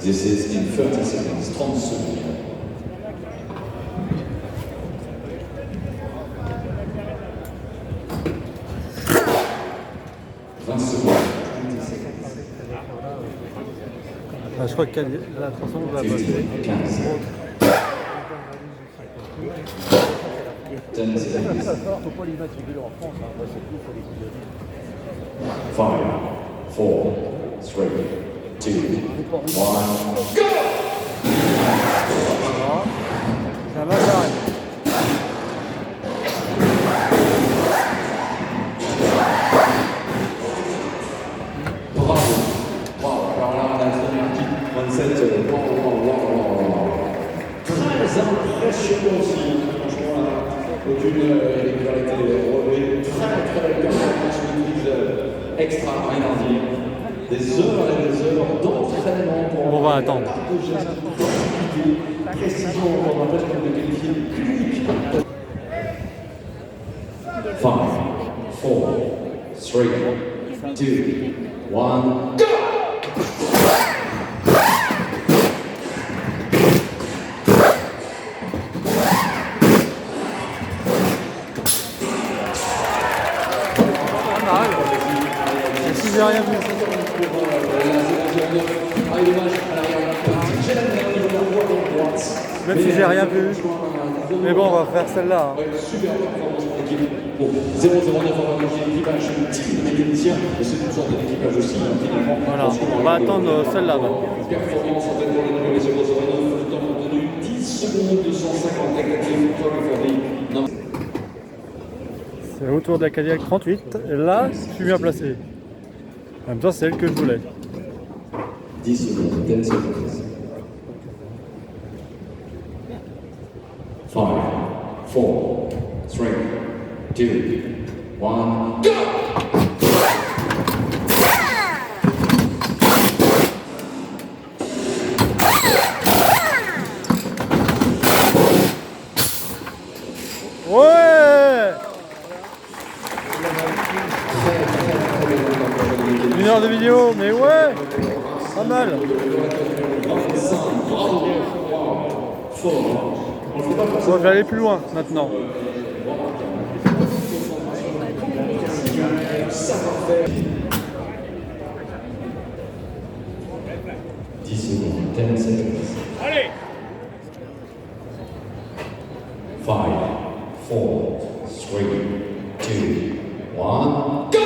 This is in 30 seconds, 30 secondes. Je crois que la transforme va passer. 10 seconds. 5, 4, 3, 2, 1, go! Ça va, j'arrête. Très impressionnant aussi, franchement, aucune irrégularité relevée, très belle performance, maîtrise extra, rien à dire. Des heures et des heures d'entraînement pour on va attendre. Précision, on va presque le qualifier clinique. 5, 4, 3, 2, 1, go! J'ai rien vu. Même si j'ai rien vu. Mais bon, on va faire celle-là. Super performance pour l'équipe. Bon, 0-0-9 en l'équipage, team mécanicien, et c'est une sorte d'équipage aussi, finalement. Voilà, on va attendre celle-là. Performance en fait pour les numéros 0-0-9, le temps contenu 10 secondes 250 exactement. C'est autour de la Cadillac 38. Et là, je suis bien placé. En même temps, c'est elle que je voulais. 10 secondes, 10 secondes. 5, 4, 3, 2, 1, go! Ouais! 1 heure de vidéo, mais ouais! Pas mal! Bon, je vais aller plus loin maintenant. savoir-faire. 10 secondes, 10 seconds. Allez! 5, 4, 3, 2, 1, go!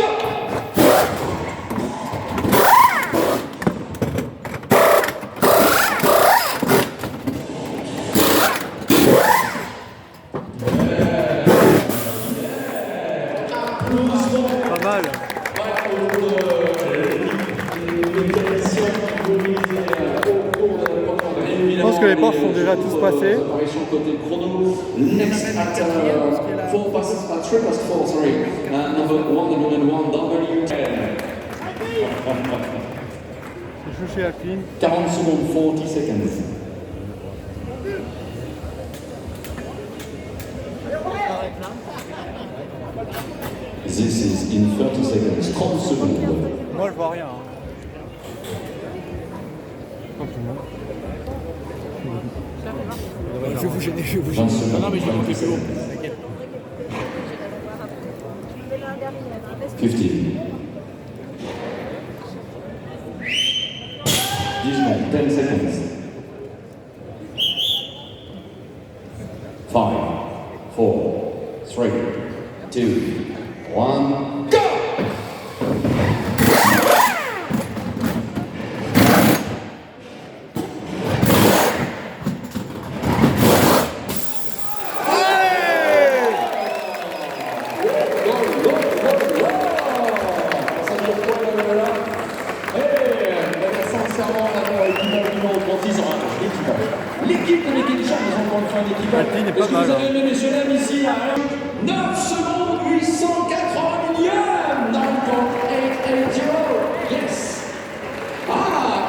Pas mal. Je pense que les Porsche sont déjà tous passés. Next at 4 past 3 past 4, sorry. Number 101 W10. Je joue chez Alpine. 40 secondes, 40 seconds. This is in 30 seconds, 30 secondes. Moi je vois rien. Hein. Comme tout le monde. Je vais vous gêner, je vais vous 20 gêner. secondes. Non, mais j'ai compris, c'est bon. 15. 10 secondes, 10 seconds. 5, 4, 3, 2, 1, go! L'équipe de l'équipe Charles, nous avons enfin l'équipe. Alpine est pas Est-ce que mal. vous avez aimé, messieurs, dames, ici à 9 secondes 880 millième 9.880. Yes. Ah,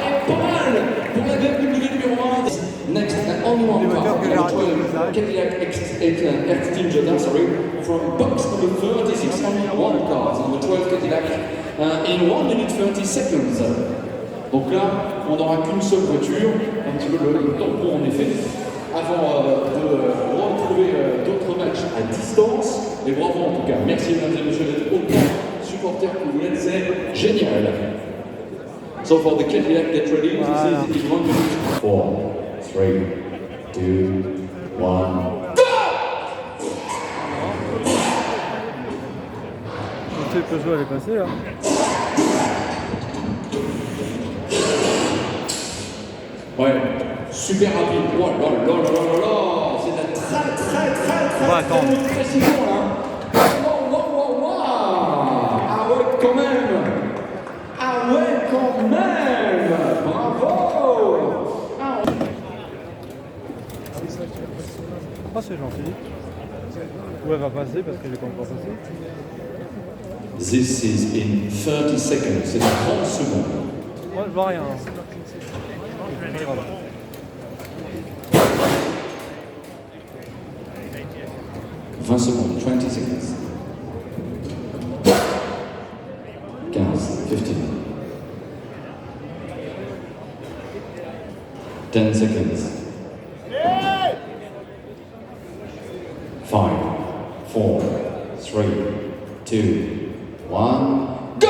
et pas mal pour la BMW numéro 1. Next and only one car, number 12, Cadillac XT Jetta, sorry, from box number 36, only one car, number 12 Cadillac, in 1 minute 30 seconds. Donc là, on n'aura qu'une seule voiture, un petit peu le tampon en effet, avant de retrouver d'autres matchs à distance. Et bravo en tout cas, merci mesdames et messieurs d'être autant supporters que vous l'êtes, c'est génial. So for the Cadillac, get ready, this is in 1 minute. 4, 3, 2, 1, go! Je sais que Peugeot elle est passée là. Ouais, super rapide. Oh là là là là là, c'est un très précision là. Wow, wow, wow, wow. Ah ouais, quand même. Ah ouais, quand même. Bravo. Ah. Ah c'est gentil. Où elle va passer parce qu'elle est pas encore passée. This is in 30 seconds, c'est 30 secondes. Moi je vois rien. 20 secondes, 20 seconds. 15, 15. 10 seconds. 5, 4, 3, 2, 1, go!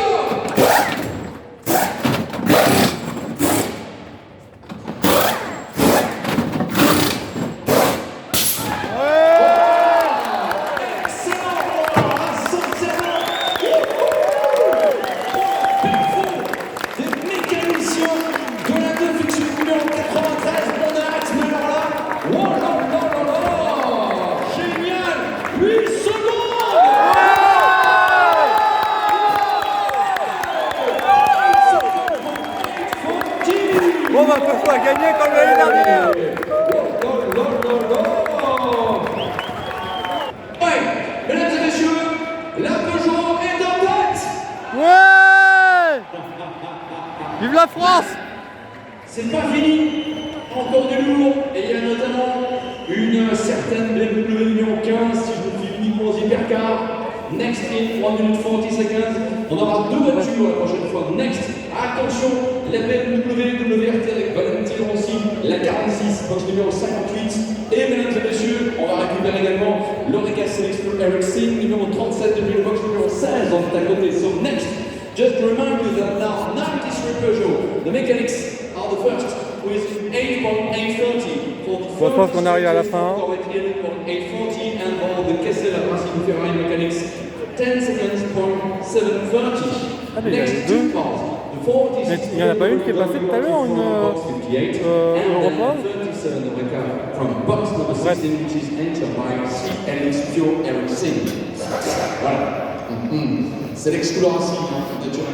Bon bah Peugeot a gagné comme l'année dernière. Ouais, mesdames et messieurs, la Peugeot est en tête. Ouais. Vive la France. C'est pas fini, encore du lourd, et il y a notamment une certaine BMW numéro 15, si je me fie uniquement aux hypercars. Next in 1 minute 40 seconds. On aura 2 voitures la prochaine fois. Next, attention, la BMW WRT avec Valentino Rossi, la 46, box numéro 58. Et mesdames et messieurs, on va récupérer également l'Oreca Selection Ericsson numéro 37 depuis le box numéro 16 en à côté. So next, just to remind you that now 93 Peugeot, the mechanics are the first with 8.830 for the Je pense qu'on arrive à la fin. 8.840 and for the Kessel Racing Ferrari mechanics 10 seconds point 730. Ah, mais il y a Next les deux. two cars, the 46 Mais il n'y en a pas une qui est passée tout à l'heure, une Europa. from box number 16, which is entered by CLX Pure Ericsson. Voilà. C'est l'exploration de John.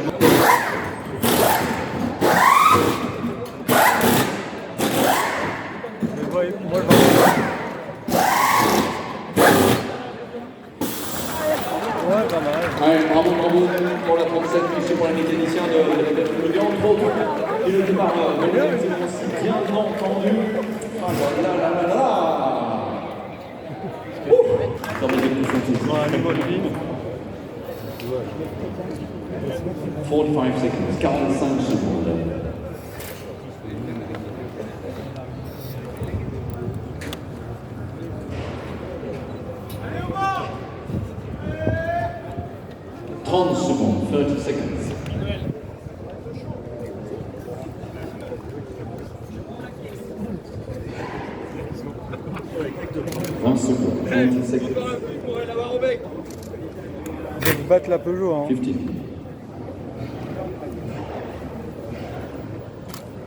Ouais, bravo pour la 37, monsieur pour les mécaniciens de la BMW, entre autres. Et le départ, c'est bien entendu. Ah là là là là. Dans les débouchons, 45 secondes, 45 secondes. Secondes, 30 seconds. Secondes, 20 seconds. Ils vont battre la Peugeot. Hein.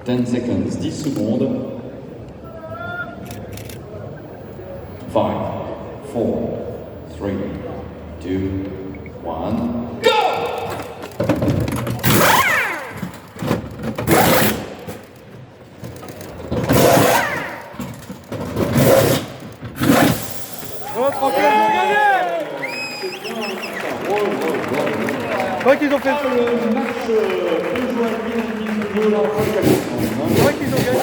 15. 10 seconds, 10 secondes. 5, 4, 3, 2, 1. C'est vrai qu'ils ont fait le match c'est vrai qu'ils ont gagné.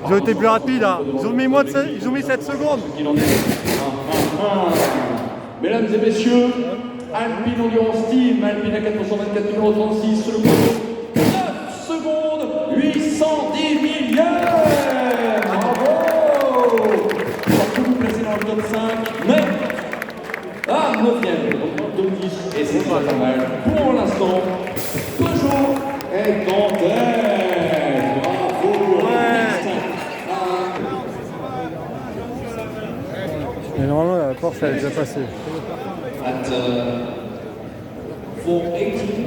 Ils ont été plus rapides. Hein. Ils ont mis 7 secondes. Mesdames et messieurs, Alpine Endurance Team, Alpine à 424 numéro 36 sur le chrono. 9 secondes, 810 millièmes. Bravo. On peut vous placer dans le top 5, mais à 9e, donc top 10, et c'est pas mal. Pour l'instant, Peugeot est en tête. Bravo. Mais normalement, la Porsche, elle est déjà passée.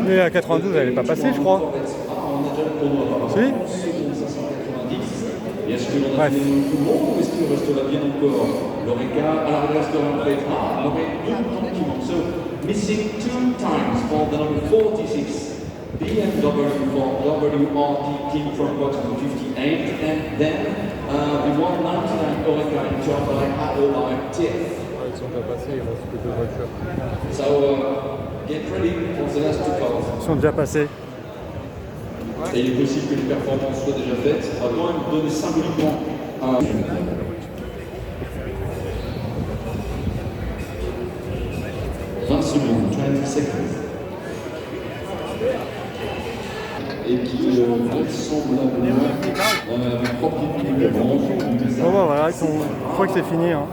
Mais à 92, elle n'est pas passée, je crois. Si? Est-ce que l'on a fait tout le monde ou est-ce qu'il restera bien encore l'Oreca? Alors il restera en fait, il aurait 2 temps qui manquent. So, missing 2 times for the number 46 BMW for WRT team from box number 58, and then the 199 Oreca in job by AOI TF. Ils sont pas passés, il reste que 2 voitures. So, get ready for the last 2 cars. Ils sont déjà passés. Et il est possible que les performances soient déjà faites. On va quand même donner symboliquement un... 20 secondes, 20 seconds. Et qui vraisemblablement avec propre équilibre. Bon bah voilà, je crois que c'est fini. Hein.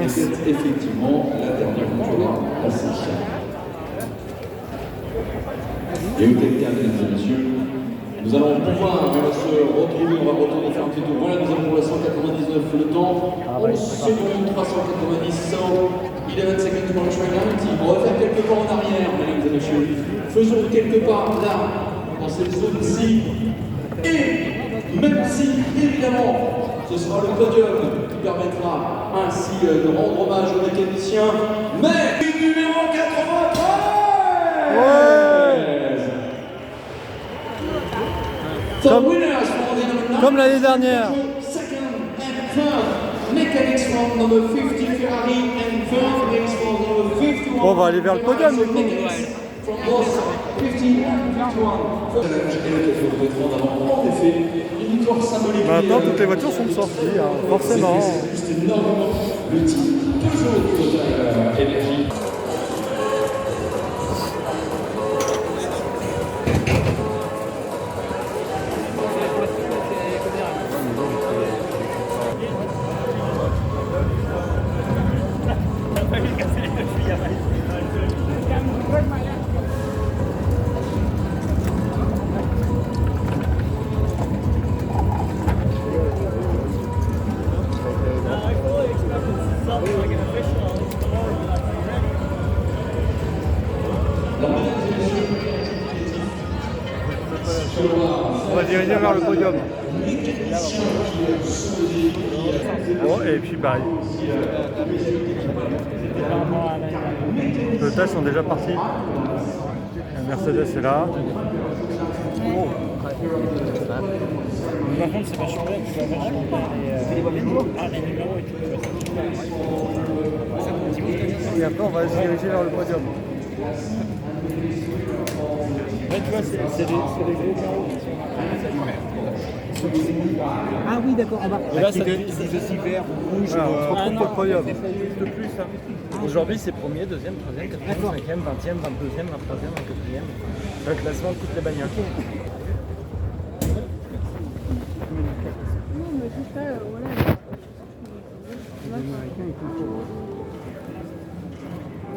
Et c'est effectivement la dernière voiture à Saint-Charles. Et où quelqu'un, mesdames et messieurs, nous allons pouvoir se retrouver, on va retourner faire un petit tour. Voilà, nous avons pour la 199 le temps, 11 secondes, 390, so 11 seconds pour le train 90. On va faire quelques pas en arrière, mesdames et messieurs. Faisons quelques pas là, dans cette zone-ci. Et même si, évidemment, ce sera le podium qui permettra ainsi de rendre hommage aux mécaniciens, mais numéro 93 Comme l'année dernière. Bon, on va aller vers le podium du coup. Maintenant, toutes les voitures sont sorties, hein, forcément. Le titre Peugeot Total Énergie. On va diriger vers le podium. Bon, et puis pareil. Les tests sont déjà partis. La Mercedes est là. Par contre, c'est vachement bien, tu vas vachement bien les numéros et tout. Et après, on va se diriger vers le podium. Ouais, tu vois, c'est les gros carreaux qui sont. Ah oui, d'accord, on va. Et là, ça c'est aussi vert, rouge. Voilà, on se retrouve pour le podium. Aujourd'hui, c'est premier, deuxième, troisième, quatrième, cinquième, 20e, 22e, 23e, 24e. Le classement de toutes les bagnoles. Non, mais tout ça, voilà.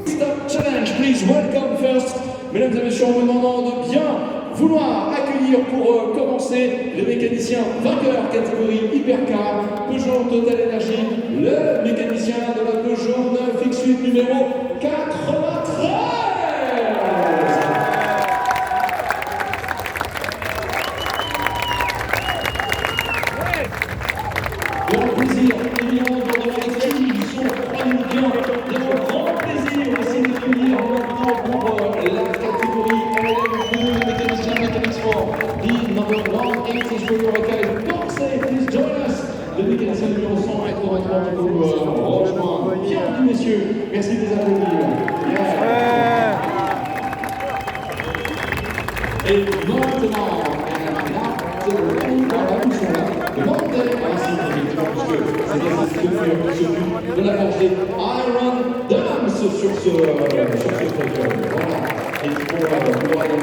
Stop Challenge, please welcome first, mesdames et messieurs, en vous demandant de bien vouloir accueillir pour commencer les mécaniciens vainqueurs catégorie Hypercar, Peugeot Total Énergie, le mécanicien de la Peugeot 9X8 numéro 93. Grand plaisir, évidemment, de revoir les filles qui sont parmi nous bien. Et un grand plaisir aussi de venir maintenant pour la catégorie LM2 mécanicien Mécanics Sport. The number 180 for your guys. Porsche, please join us. Le mécanicien numéro 183 du coup, rejoint. Bienvenue, messieurs. Merci de les applaudir. Et maintenant, de la Porsche Iron Dams sur ce podium. Voilà. Et il faut également nous rejoindre.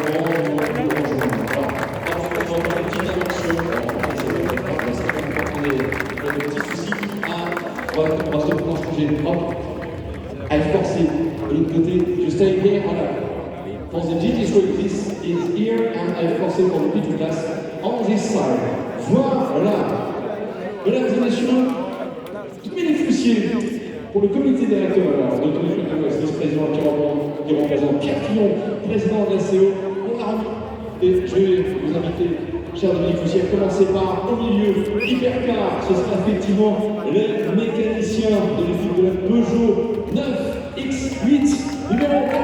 On va faire une petite invention. On a des petits soucis. On va se changer. Hop. I've forcé de l'autre côté. You stay here. Voilà. For the GT Street, this is here, and I've forcé for the P2 class on this side. Voilà. Mesdames et messieurs, tous mes foussiers pour le comité directeur de l'autorité de l'Ouest, vice-président qui représente Pierre Fillon, président de la CO, on l'a remis. Et je vais vous inviter, chers Dominique Foussier, à commencer par au milieu, Hypercar, ce sera effectivement les mécaniciens de l'équipe de la Peugeot 9X8, numéro 93.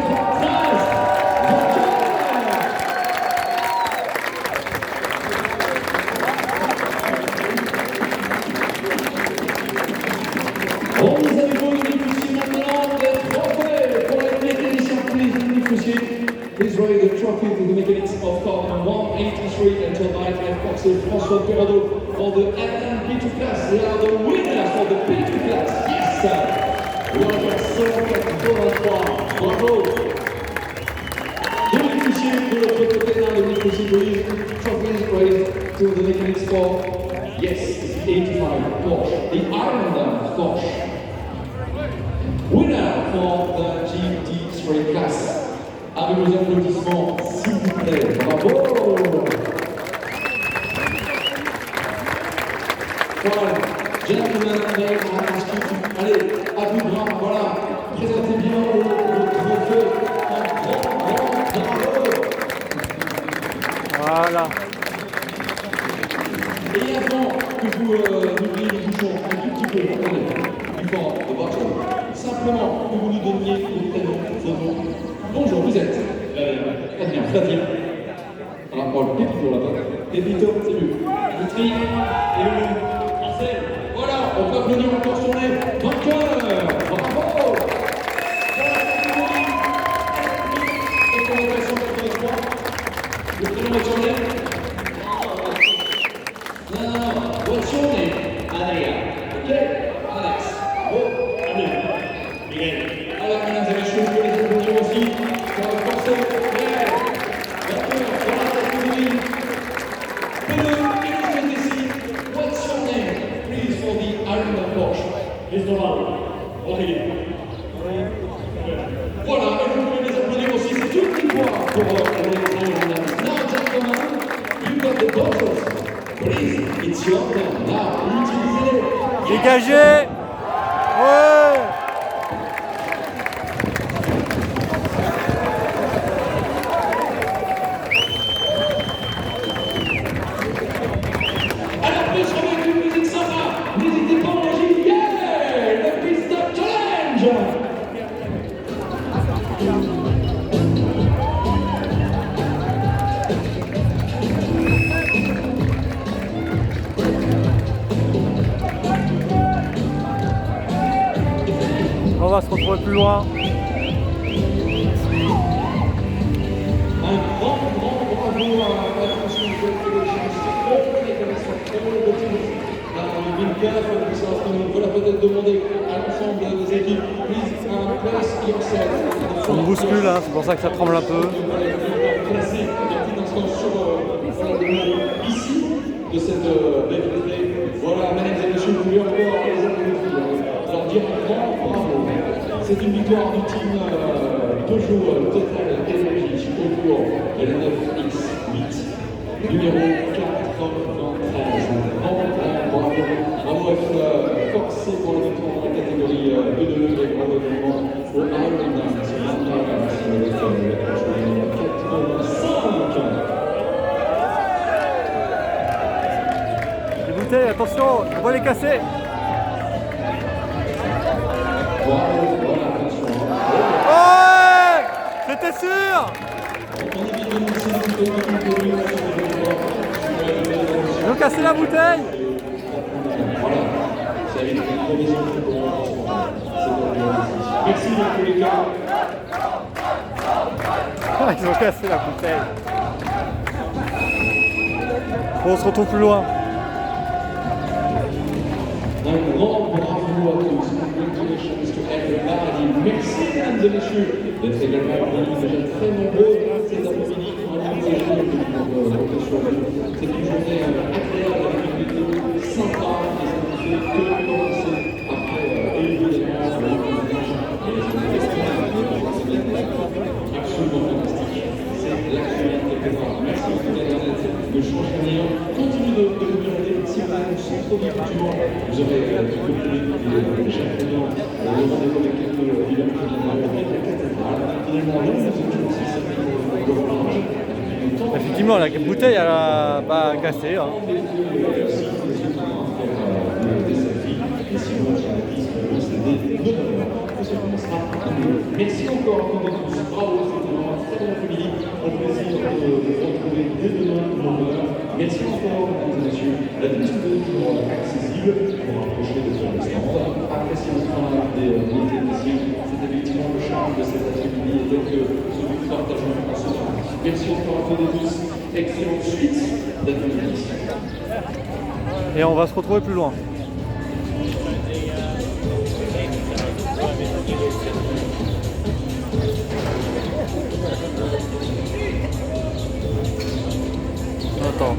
Please raise the trophy to the mechanics of car number 183 until night and Foxy François Perraudot for the LMP2 class. They are the winners for the P2 class. Yes, sir. Roger 183. Bravo. Dominique Foussier de l'autre côté, là, Dominique Foussier, please. Trophies raised to the mechanics for, yes, 85 Porsche. The Iron Porsche. Winner for the GT3 class. Avec vos applaudissements, s'il vous plaît. Bravo! Voilà, gentlemen, may I ask you to, allez, à bout de bras, voilà, présentez bien le trophée en grand bravo! Voilà. Et avant que vous n'oubliez les bouchons un tout petit peu, attendez, du fort de votre simplement que vous nous donniez le prénom, vos noms. Bonjour, vous êtes Flavien. Alors, Paul, Pépito là-bas. Pépito, c'est lui. Dimitri, et Marcel. Voilà, on peut applaudir encore son nez. Vainqueur, bravo. Et pour la version 83, le prénom de son nez. Non. What's your name? Adrien. Ok, Alex. Bravo, Adrien. aussi pour renforcer Pierre. What's your name, please, for the Ironman Porsche? Voilà, et vous pouvez les applaudir aussi, c'est une victoire pour les Ironman. Now, gentlemen, you got the bottles. Please, it's your turn. Now, utilisez-les. Dégagez! Ouais! Alors, plus avec une musique sympa, n'hésitez pas à enregistrer. Yeah! Le Pit Stop Challenge! On va se retrouver plus loin. Un grand bravo à l'attention du club de l'échange. Voilà, peut-être demander à l'ensemble des équipes, please place yourself. On me bouscule, hein, c'est pour ça que ça tremble un peu. Placer un petit instant sur le ici de cette belle journée. Voilà, mesdames et messieurs, vous pouvez encore les applaudir, leur dire un grand bravo. C'est une victoire du team Peugeot Total Energy au cours de la 9X8, numéro 93. Bravo à être forcé pour la victoire dans la catégorie E2 et bravo également au Ironman sur l'Ironman avec la catégorie numéro 85. Les bouteilles, attention, on va les casser. Ouais! C'était sûr! Ils ont cassé la bouteille! Merci dans tous les cas. Ils ont cassé la bouteille. Bon, on se retrouve plus loin. Un grand bravo à tous. Congratulations to everybody. Merci mesdames et messieurs d'être également venus déjà très nombreux cet après-midi pour un petit journée. C'est une journée agréable avec une météo sympa et ça ne fait que commencer après évidemment le reportage et les absolument fantastique. C'est l'actualité quelque part. Merci en tout cas de changer rien. Continue de vous regarder si vous avez sans trop d'habitude. Vous aurez tout le public chaque client le rendez-vous avec quelques villages avec la cathédrale. Finalement, là, nous étions aussi servis de reportage. Effectivement, la bouteille elle a cassé. Hein. Merci encore à tous. Bravo, c'était vraiment un très bon après-midi. Au plaisir de vous retrouver dès demain, 9h. Merci encore, mesdames et messieurs. La disque est toujours accessible pour rapprocher de son stand. Appréciez le travail des techniciens. C'est effectivement le charme de cet après-midi et tel que celui que partageons ensemble. Merci encore à tous. Excellente suite d'après-midi. Et on va se retrouver plus loin. Attends.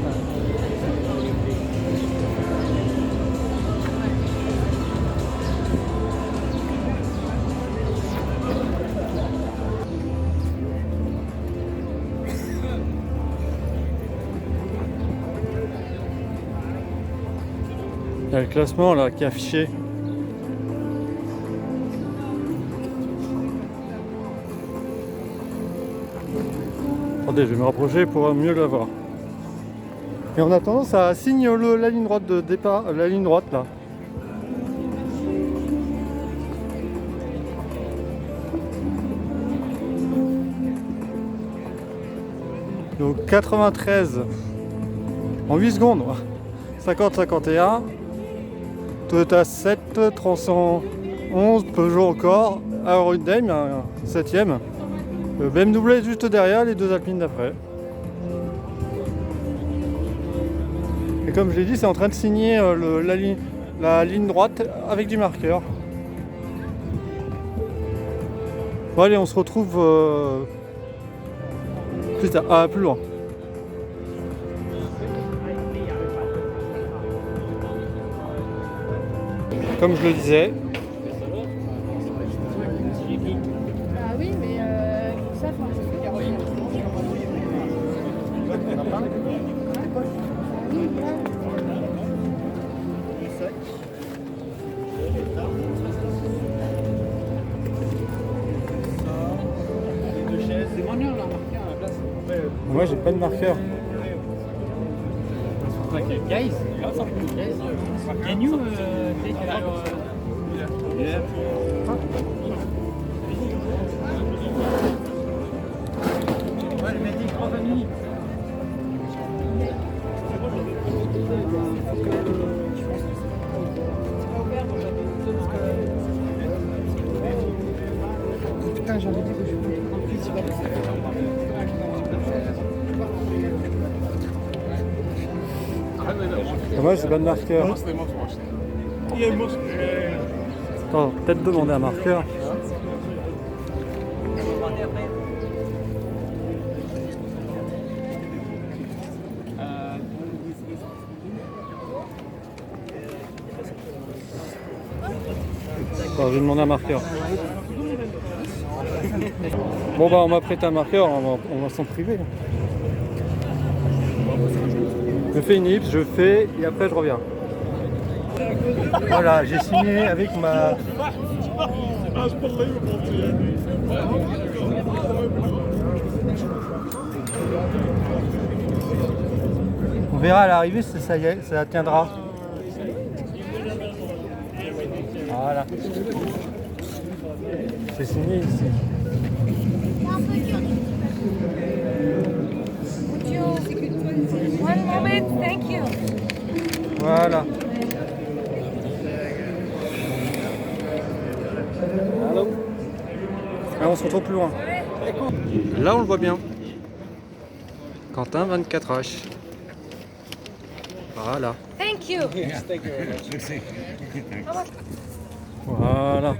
Il y a le classement là qui est affiché. Attendez, je vais me rapprocher pour mieux le voir. Et on a tendance à signer la ligne droite de départ, la ligne droite là. Donc 93 en 8 secondes. 50-51. Toyota 7, 311, Peugeot encore, Aerodame, 7ème. BMW est juste derrière, les deux Alpines d'après. Et comme je l'ai dit, c'est en train de signer la ligne droite avec du marqueur. Bon allez, on se retrouve plus tard. Ah, plus loin. Comme je le disais. Ah oui, mais ça, faut Moi j'ai pas de marqueur. Guys, can you take yeah. Ouais, le mec dit 30 minutes. Putain, j'avais dit que je voulais en plus, il va Moi j'ai pas de marqueur. Attends, peut-être demander un marqueur. Attends, je vais demander un marqueur. Bon bah on m'a prêté un marqueur, on va s'en priver. Je fais une ellipse, je fais et après je reviens. Voilà, j'ai signé avec ma... On verra à l'arrivée si ça y est, ça tiendra. Voilà. C'est signé ici. One moment, thank you. Voilà. Là, on se retrouve plus loin. Là, on le voit bien. Quentin 24H. Voilà. Thank you. Voilà.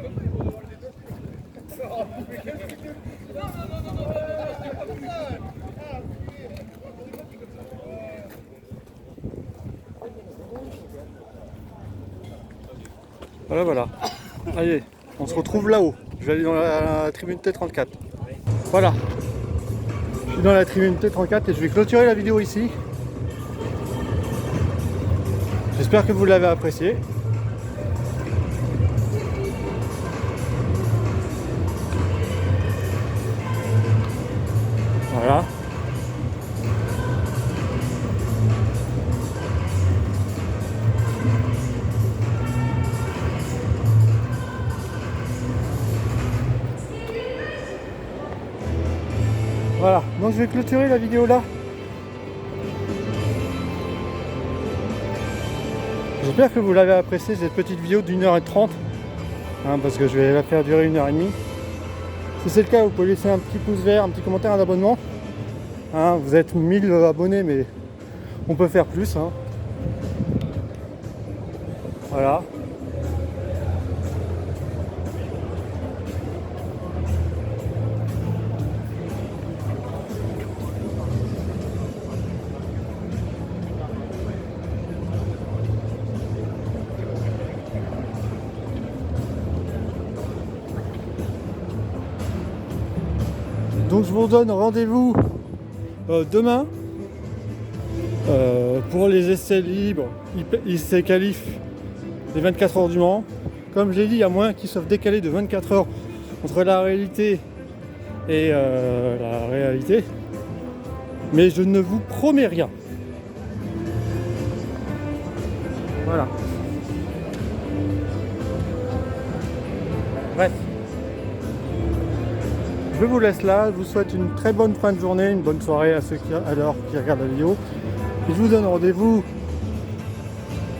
Voilà, voilà. Allez, on se retrouve là-haut. Je vais aller dans la tribune T34. Voilà. Je suis dans la tribune T34 et je vais clôturer la vidéo ici. J'espère que vous l'avez apprécié. Voilà. Voilà, donc je vais clôturer la vidéo là. J'espère que vous l'avez apprécié cette petite vidéo d'1h30 hein, parce que je vais la faire durer 1h30. Si c'est le cas, vous pouvez laisser un petit pouce vert, un petit commentaire, un abonnement. Hein, vous êtes 1000 abonnés, mais on peut faire plus. Hein. Voilà. Donc je vous donne rendez-vous demain pour les essais libres, essais qualifs des 24 heures du Mans. Comme je l'ai dit, il y a moyen qu'ils soient décalés de 24 heures entre la réalité et la réalité. Mais je ne vous promets rien. Voilà. Bref. Je vous laisse là, je vous souhaite une très bonne fin de journée, une bonne soirée à ceux qui regardent la vidéo. Et je vous donne rendez-vous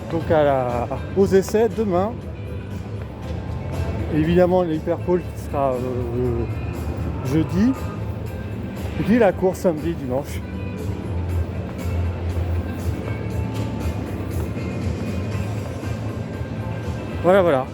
donc aux essais demain. Et évidemment l'hyperpole qui sera jeudi. Et puis la course samedi, dimanche. Voilà, voilà.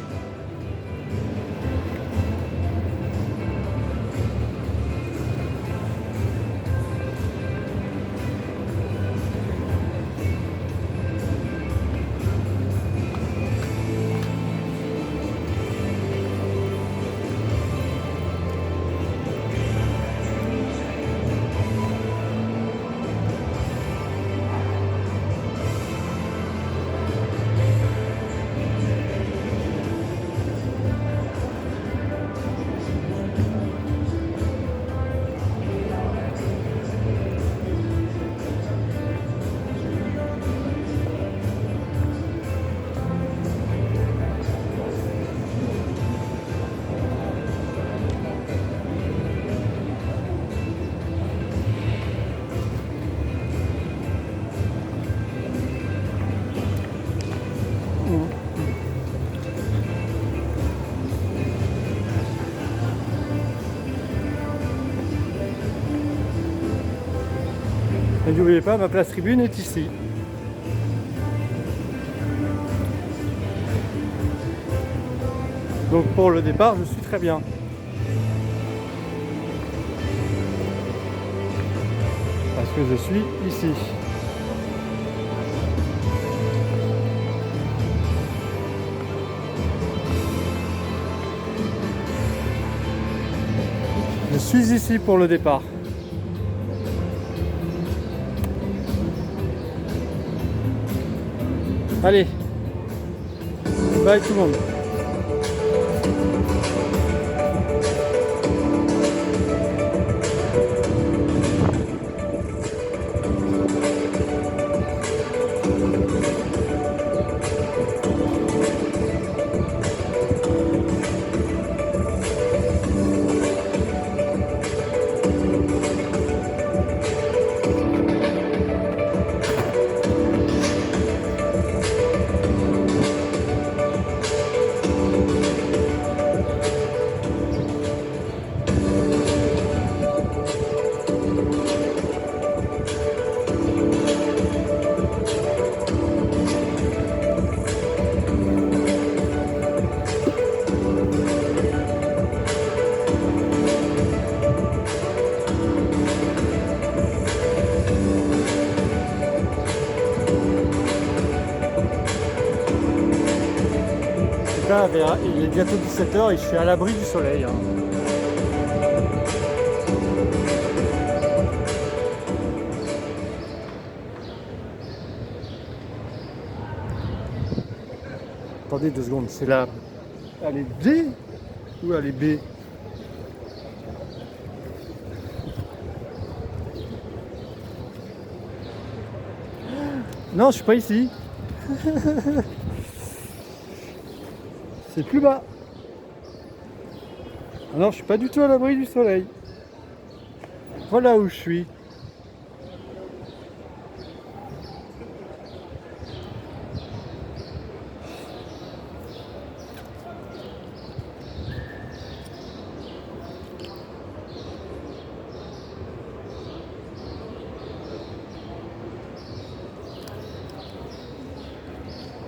Et n'oubliez pas, ma place tribune est ici. Donc pour le départ, je suis très bien. Parce que je suis ici. Je suis ici pour le départ. Allez, bye tout le monde. Il est bientôt 17h et je suis à l'abri du soleil. Attendez 2 secondes, c'est là. Elle est D ou elle est B? Non, je suis pas ici. C'est plus bas. Alors je suis pas du tout à l'abri du soleil. Voilà où je suis.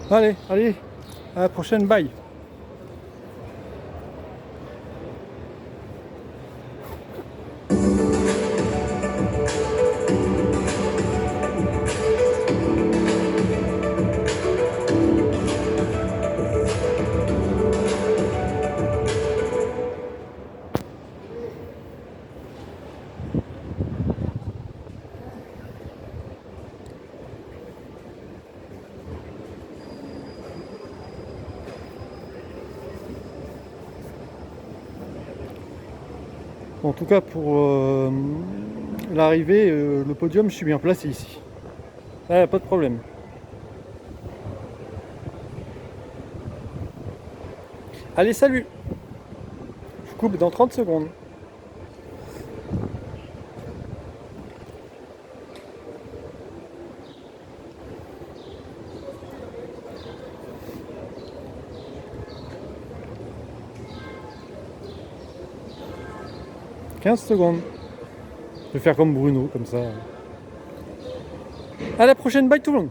Allez, allez, à la prochaine, bye. En tout cas pour l'arrivée, le podium, je suis bien placé ici. Là, pas de problème. Allez, salut! Je coupe dans 30 secondes. « 15 secondes. Je vais faire comme Bruno, comme ça. À la prochaine, bye tout le monde.